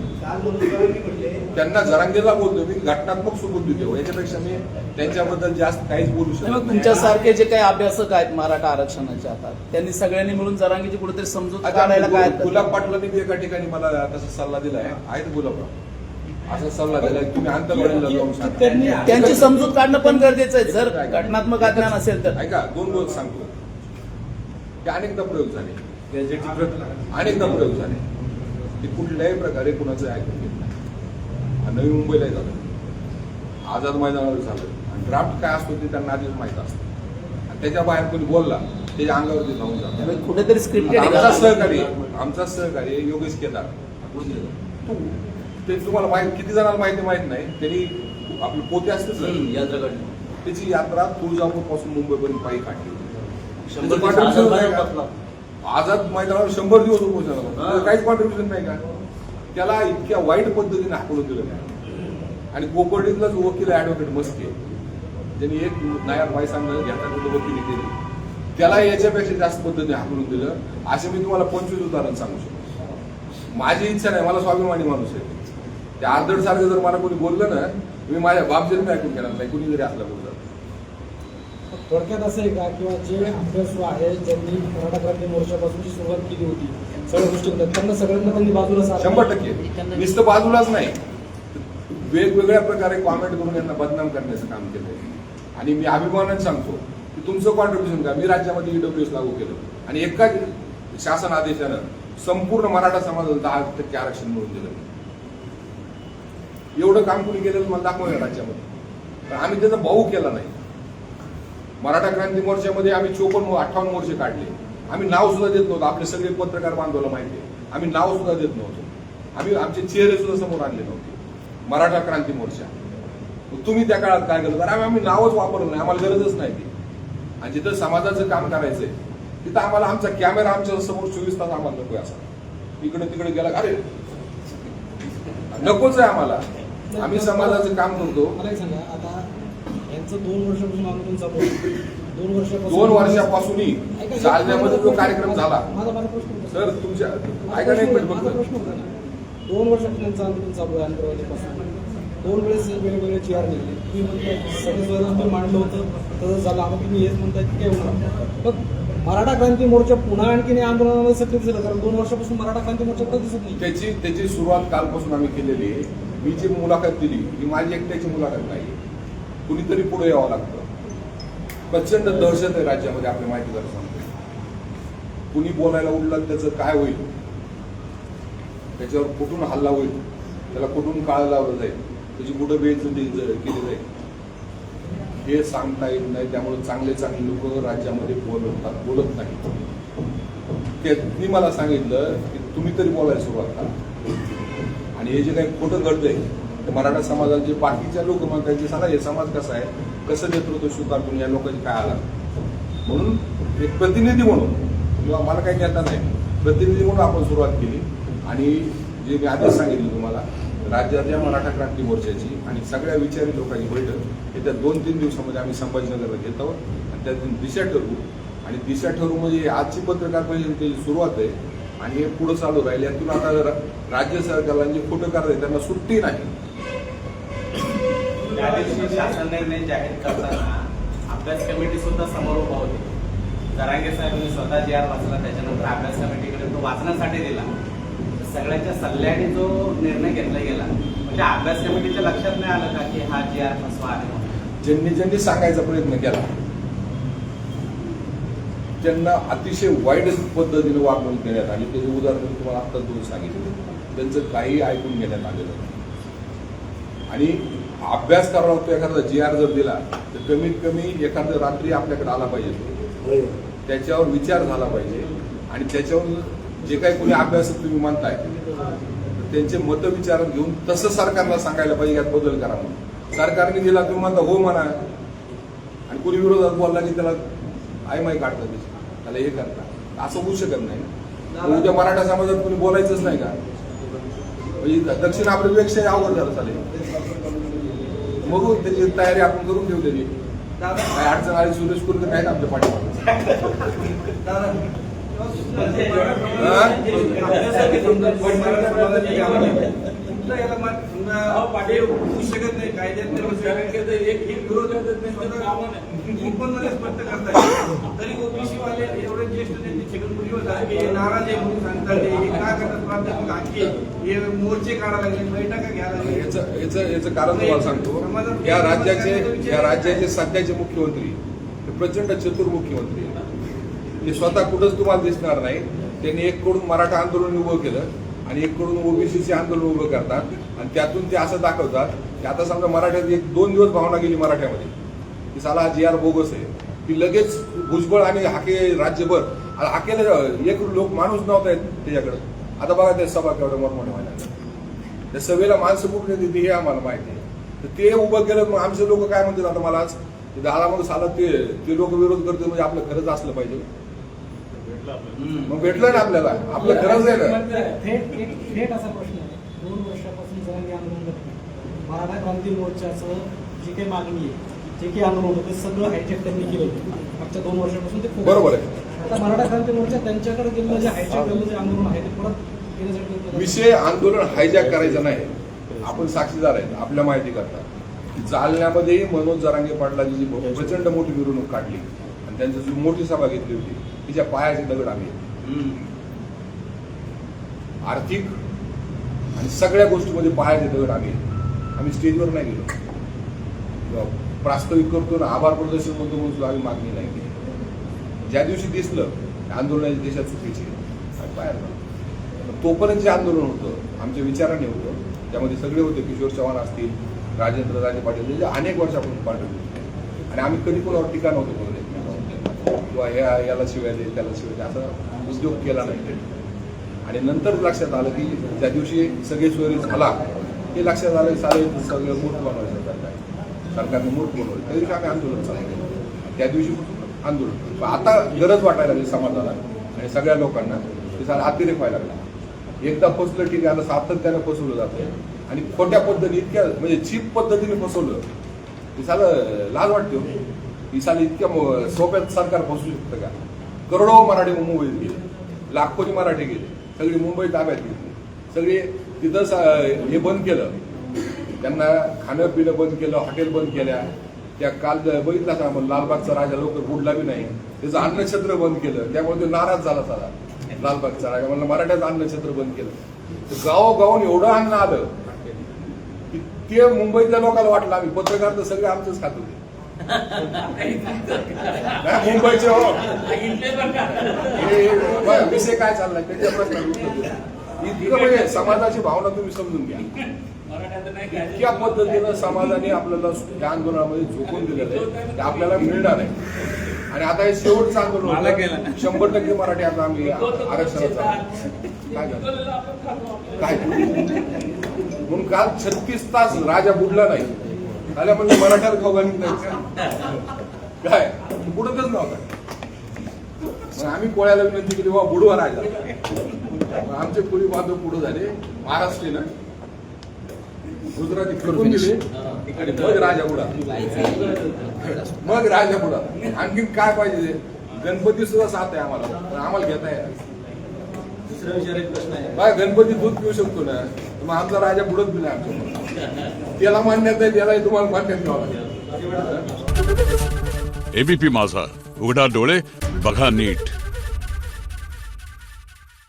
S1: त्यांना जरांगेला बोलतो मी, घटनात्मक सुबुद्धी देव. याच्यापेक्षा मी त्यांच्याबद्दल जास्त काहीच बोलू शकत नाही.
S3: तुमच्यासारखे जे काही अभ्यासक आहेत मराठा आरक्षणाच्या आता त्यांनी सगळ्यांनी मिळून जरांगीची कुठेतरी समजूत काढायला काय हरकत?
S1: गुलाब पाटलांनी बी एका ठिकाणी मला तसा सल्ला दिलाय. आहेत गुलाबराव असा सल्ला दिलाय तुम्ही अंतर्गत जाऊन सांगा.
S3: त्यांची समजूत काढणं पण गरजेचं आहे जर घटनात्मक अज्ञान असेल तर.
S1: ऐका 2 गोष्ट सांगतो की अनेकदा प्रयोग झाले,
S2: गॅजेटची प्रत
S1: अनेकदा प्रयोग झाले. ते कुठल्याही प्रकारे कुणाचं ऐकून घेत नाही. नवी मुंबईलाही झालं, आझाद मैदानावर झालं, आणि ड्राफ्ट काय असतो ते त्यांना आधीच माहीत असतं, आणि त्याच्या बाहेर कोणी बोलला त्याच्या अंगावरती जाऊन जातं.
S3: त्यामुळे कुठेतरी स्क्रिप्टेड
S1: आमचा सहकारी योगेश केदार, ते तुम्हाला किती जणांना माहिती नाही, त्यांनी आपलं पोते असतं
S3: यात्रा काढली.
S1: त्याची यात्रा तुळजापूर पासून मुंबईपर्यंत पायी काढली. आझाद मैदानावर 100 दिवस उपोषण, काहीच कॉन्ट्रीब्युशन नाही का? त्याला इतक्या वाईट पद्धतीने हाकलून दिलं नाही. आणि कोपर्डीतलाच वकील ऍडव्होकेट मस्के, त्यांनी एक नायर पैसांना घेता वकिली केली, त्याला याच्यापेक्षा जास्त पद्धतीने हाकलून दिलं. असे मी तुम्हाला 25 उदाहरण सांगू शकतो. माझी इच्छा नाही, मला स्वाभिमानी माणूस आहे. त्या अर्धड सारखं जर मला कोणी बोललं ना, मी माझ्या बापजीला ऐकून घेणार नाही, कुणी जरी असला बोललं.
S4: थोडक्यात असं आहे का, किंवा जे अभ्यासू आहे ज्यांनी मराठा क्रांती मोर्चापासूनची सुरुवात केली होती, सगळ्या गोष्टी होतात, त्यांना सगळ्यांना त्यांनी बाजूला
S1: 100% नुसतं बाजूलाच नाही, वेगवेगळ्या प्रकारे कॉमेंट करून यांना बदनाम करण्याचं काम केलंय. आणि मी अभिमानाने सांगतो की तुमचं कॉन्ट्रीब्युशन का, मी राज्यामध्ये ईडब्ल्यूएस लागू केलं आणि एकाच शासन आदेशानं संपूर्ण मराठा समाजाला 10% आरक्षण मिळवून दिलं. एवढं काम कुणी केलेलं मला दाखवलं राज्यामध्ये, पण आम्ही त्याचा भाऊ केला नाही. मराठा क्रांती मोर्चामध्ये आम्ही 58 मोर्चे काढले. आम्ही नाव सुद्धा देत नव्हतो, आपले सगळे पत्रकार बांधवाला माहिती आहे, आम्ही नाव सुद्धा देत नव्हतो. आम्ही आमचे चेहरे सुद्धा समोर आणले नव्हते. मराठा क्रांती मोर्चा, तुम्ही त्या काळात काय केलं? तर आम्ही नावच वापरलं नाही, आम्हाला गरजच नाही ती. आणि जिथं समाजाचं काम करायचंय तिथं आम्हाला आमचा कॅमेरा आमच्या समोर 24 तास आम्हाला नको असा, इकडे तिकडे गेला अरे नकोच आहे आम्हाला. आम्ही समाजाचं काम करतो.
S4: मला एक सांगा, आता यांचं 2 वर्षापासून आंदोलन चालू आहे.
S1: 2 वर्षापासूनही जालन्यामध्ये जो कार्यक्रम झाला,
S4: माझा प्रश्न
S1: तर तुमच्या ऐका नाही
S4: माझा प्रश्न होता ना, 2 वर्षापासून त्यांचं आंदोलन चालू आहे. अंतर्वादीपासून 2 वेळेस वेगवेगळे चिआर निघले. तुम्ही म्हणताय सगळं तुम्ही मांडलं होतं तसंच झालं, आम्हाला तुम्ही हेच म्हणताय की काय होणार. पण मराठा क्रांती मोर्चा पुन्हा आणखीन आंदोलनामध्ये सक्रिय झालं, कारण 2 वर्षापासून मराठा क्रांती मोर्चा तर दिसत नाही.
S1: त्याची सुरुवात कालपासून आम्ही केलेली आहे. मी जी मुलाखत दिली ही माझी एकट्याची मुलाखत नाही, कुणीतरी पुढे यावं लागतं. प्रचंड दहशत आहे राज्यामध्ये, आपल्या माहिती जर सांगतो. कुणी बोलायला उठलं त्याचं काय होईल, त्याच्यावर कुठून हल्ला होईल, त्याला कुठून काळ लावलं जाईल, त्याची कुठं बेइज्जती केली जाईल हे सांगता येत नाही. त्यामुळे चांगले लोक राज्यामध्ये बोलत नाही. त्यांनी मला सांगितलं की तुम्ही तरी बोलायला सुरुवात करा. आणि हे जे काही खोटं घडतंय ते मराठा समाजाचे बाकीच्या लोक म्हणतात की सांगा हे समाज कसा आहे, कसं नेतृत्व स्वीकारतो, या लोकांची काय आला. म्हणून एक प्रतिनिधी म्हणून, किंवा मला काही नेता नाही, प्रतिनिधी म्हणून आपण सुरुवात केली. आणि जे मी आधीच सांगितलं तुम्हाला, राज्याच्या मराठा क्रांती मोर्चाची आणि सगळ्या विचारी लोकांची बैठक येत्या 2-3 दिवसामध्ये आम्ही संभाजीनगरला घेत आहोत. आणि त्यातून दिशा ठरवू. आणि दिशा ठरवू म्हणजे आजची पत्रकार परिषदेची सुरुवात आहे आणि हे पुढे चालू राहील. यातून आता राज्य सरकारला जे खोटं करताय त्यांना सुट्टी नाही.
S5: त्या दिवशी शासन निर्णय जाहीर करताना अभ्यास कमिटी सुद्धा समोर उभा होती. जरांगे साहेबांनी स्वतः GR वाचला, त्याच्यानंतर अभ्यास कमिटीकडे तो वाचण्यासाठी दिला. सगळ्यांच्या सल्ल्याने जो निर्णय घेतला गेला, म्हणजे अभ्यास कमिटीच्या लक्षात नाही आलं का की हा GR फसवा आहे.
S1: ज्यांनी सांगायचा प्रयत्न केला त्यांना अतिशय वाईट पद्धतीने वागणूक देण्यात आली. त्याचे उदाहरण तुम्हाला आत्ताच दोन सांगितलं. त्यांचं काही ऐकून घेण्यात आलेलं नाही. आणि अभ्यास करावा लागतो. एखादा GR जर दिला तर कमीत कमी एखादं रात्री आपल्याकडे आला पाहिजे, त्याच्यावर विचार झाला पाहिजे. आणि त्याच्यावर जे काही कोणी अभ्यासक तुम्ही म्हणताय त्यांचे मतं विचारात घेऊन तसं सरकारला सांगायला पाहिजे यात बदल करा म्हणून. सरकारने दिला तुम्ही म्हणता हो म्हणा, आणि कोणी विरोधात बोलला की त्याला आयमाई काढतात, त्याला हे करता. असं होऊ शकत नाही. उद्या मराठा समाजात कोणी बोलायचंच नाही का? म्हणजे दक्षिण आफ्रिकेपेक्षा अवघड झालं चालेल. मग त्याची तयारी आपण करून ठेवलेली. काय अडचण आली सुरेश कुरकर काय आमच्या पाठीमागे.
S6: होऊ शकत नाही. कायद्यात एक विरोध स्पष्ट करतात. तरी ओबीसी वाले एवढे ज्येष्ठ नेते छगनपुरी होता की नाराज आहे म्हणून सांगतात. हे का करतात? आणखी हे मोर्चे काढायला लागले, बैठका घ्यायला लागले.
S1: याचं कारण तुम्हाला सांगतो. या राज्याचे सध्याचे मुख्यमंत्री हे प्रचंड चतुर मुख्यमंत्री आहेत. ते स्वतः कुठंच तुम्हाला दिसणार नाही. त्यांनी एक कडून मराठा आंदोलन उभं केलं आणि एककडून ओबीसीचे आंदोलन उभं करतात आणि त्यातून ते असं दाखवतात की आता समजा मराठ्यात 1-2 दिवस भावना गेली मराठ्यामध्ये की साला हा GR बोगस आहे, की लगेच भुजबळ आणि हाके राज्यभर आणि हाकेला एक लोक माणूस नव्हता येत त्याच्याकडे. आता बघा ते सभा केवढ्या मोठमोठ्या व्हायला लागल्या. त्या सभेला माणसं कुठून येते हे आम्हाला माहिती आहे. तर ते उभं केलं मग आमचे लोक काय म्हणतात आता मला आज दादा मग साला ते लोक विरोध करते म्हणजे आपलं खरंच असलं पाहिजे. मग भेटलं ना आपल्याला, आपलं खरंच आहे ना.
S4: थेट असा प्रश्न आहे, 2 वर्षापासून जरांगे आंदोलन करत नाही. मराठा क्रांती मोर्चाचं जी काही मागणी आहे, जे काही आंदोलन होतं ते सगळं हायटेक त्यांनी केलं होतं मागच्या 2 वर्षापासून. ते खूप
S1: बरोबर आहे.
S4: आता मराठा क्रांती मोर्चा त्यांच्याकडे गेलेलं जे हायटेक केलेलं जे आंदोलन आहे ते परत घेण्यासाठी
S1: विषय आंदोलन हायजॅक करायचं नाही. आपण साक्षीदार आहेत आपल्या माहिती करता. जालन्यामध्ये मनोज जरांगे पाटलांची जी प्रचंड मोठी मिरवणूक काढली आणि त्यांची जी मोठी सभा घेतली होती तिच्या पायाचे दगड आम्ही आर्थिक आणि सगळ्या गोष्टीमध्ये पायाचे दगड आम्ही स्टेजवर नाही गेलो. प्रास्ताविक करतो ना आभार प्रदर्शन म्हणतो म्हणून सुद्धा आम्ही मागणी नाही केली. ज्या दिवशी दिसलं आंदोलनाची दिशा चुकीची आम्ही बाहेर पडलो. तोपर्यंत जे आंदोलन होतं आमच्या विचाराने होतं, त्यामध्ये सगळे होते, किशोर चव्हाण असतील, राजेंद्र राजे पाटील, जे अनेक वर्षापासून पाठवले होते आणि आम्ही कधी कोणावर टीका नव्हतो बोलले किंवा याला शिवाय दे त्याला शिवाय दे असा उद्योग केला नाही. आणि नंतर लक्षात आलं की ज्या दिवशी सगळे सोयरी झाला ते लक्षात आलं की सगळं मूर्त बनवायचं सरकारने मूर्त बनवलं. त्या दिवशी आम्ही आंदोलन चालू केलं. त्या दिवशी आंदोलन आता गरज वाटायला लागली समाजाला आणि सगळ्या लोकांना ते सारा अतिरेक व्हायला लागला. एकदा फसलं ठीक आहे, आता सातत्यानं फसवलं जातं आणि खोट्या पद्धतीने इतक्या म्हणजे चीप पद्धतीने फसवलं हे सालं लाज वाटते. ही साली इतक्या सोप्यात सरकार फसवू शकतं का? करोडो मराठी मुंबईत गेले, लाखोनी मराठी गेले, सगळी मुंबई ताब्यात घेतली, सगळे तिथं हे बंद केलं, त्यांना खाणं पिणं बंद केलं, हॉटेल बंद केल्या. त्या काल बघितला का आपण लालबागचा राजा लवकर बुडला बी नाही, त्याचं अन्नछत्र बंद केलं, त्यामुळे तो नाराज झाला सारा लालबागचा राजा. म्हणलं मराठ्याचं अन्नछत्र बंद केलं. तर गावोगावून एवढं अन्न आलं की ते मुंबईतल्या लोकांना वाटलं आम्ही पत्रकार तर सगळे आमचंच खात होते. मुंबईचे हो विषय काय चाललाय त्याच्या प्रश्न इतकं म्हणजे समाजाची भावना तुम्ही समजून घ्या. इतक्या पद्धतीनं समाजाने आपल्याला त्या आंदोलनामध्ये झोकून दिलेलं आहे ते आपल्याला मिळणार आहे. आणि आता हे शेवटचं आंदोलन 100% मराठी आता आम्ही आरक्षणाचा काय म्हणून काल 36 तास राजा बुडला नाही आल्या म्हणजे मराठ्याला खाऊ घालून काय बुडतच नव्हता. मग आम्ही कोळ्याला विनंती केली बाबा बुडवा राजा. आमचे कोळी बांधव पुढे झाले, महाराष्ट्रीनं गुजराती करून दिले आणि मग राजा बुडा, मग राजा बुडा. आणखीन काय पाहिजे? गणपती सुद्धा साथ आहे आम्हाला, पण आम्हाला घेता येणार.
S2: दुसरा विचार एक प्रश्न आहे,
S1: बा गणपती दूध पिऊ शकतो ना, मग आमचा राजा बुडत बी नाही आमच्या. त्याला मान्यता आहे, त्याला तुम्हाला मान्यता द्यावं लागेल.
S7: एबीपी माझा, उघडा डोळे बघा नीट.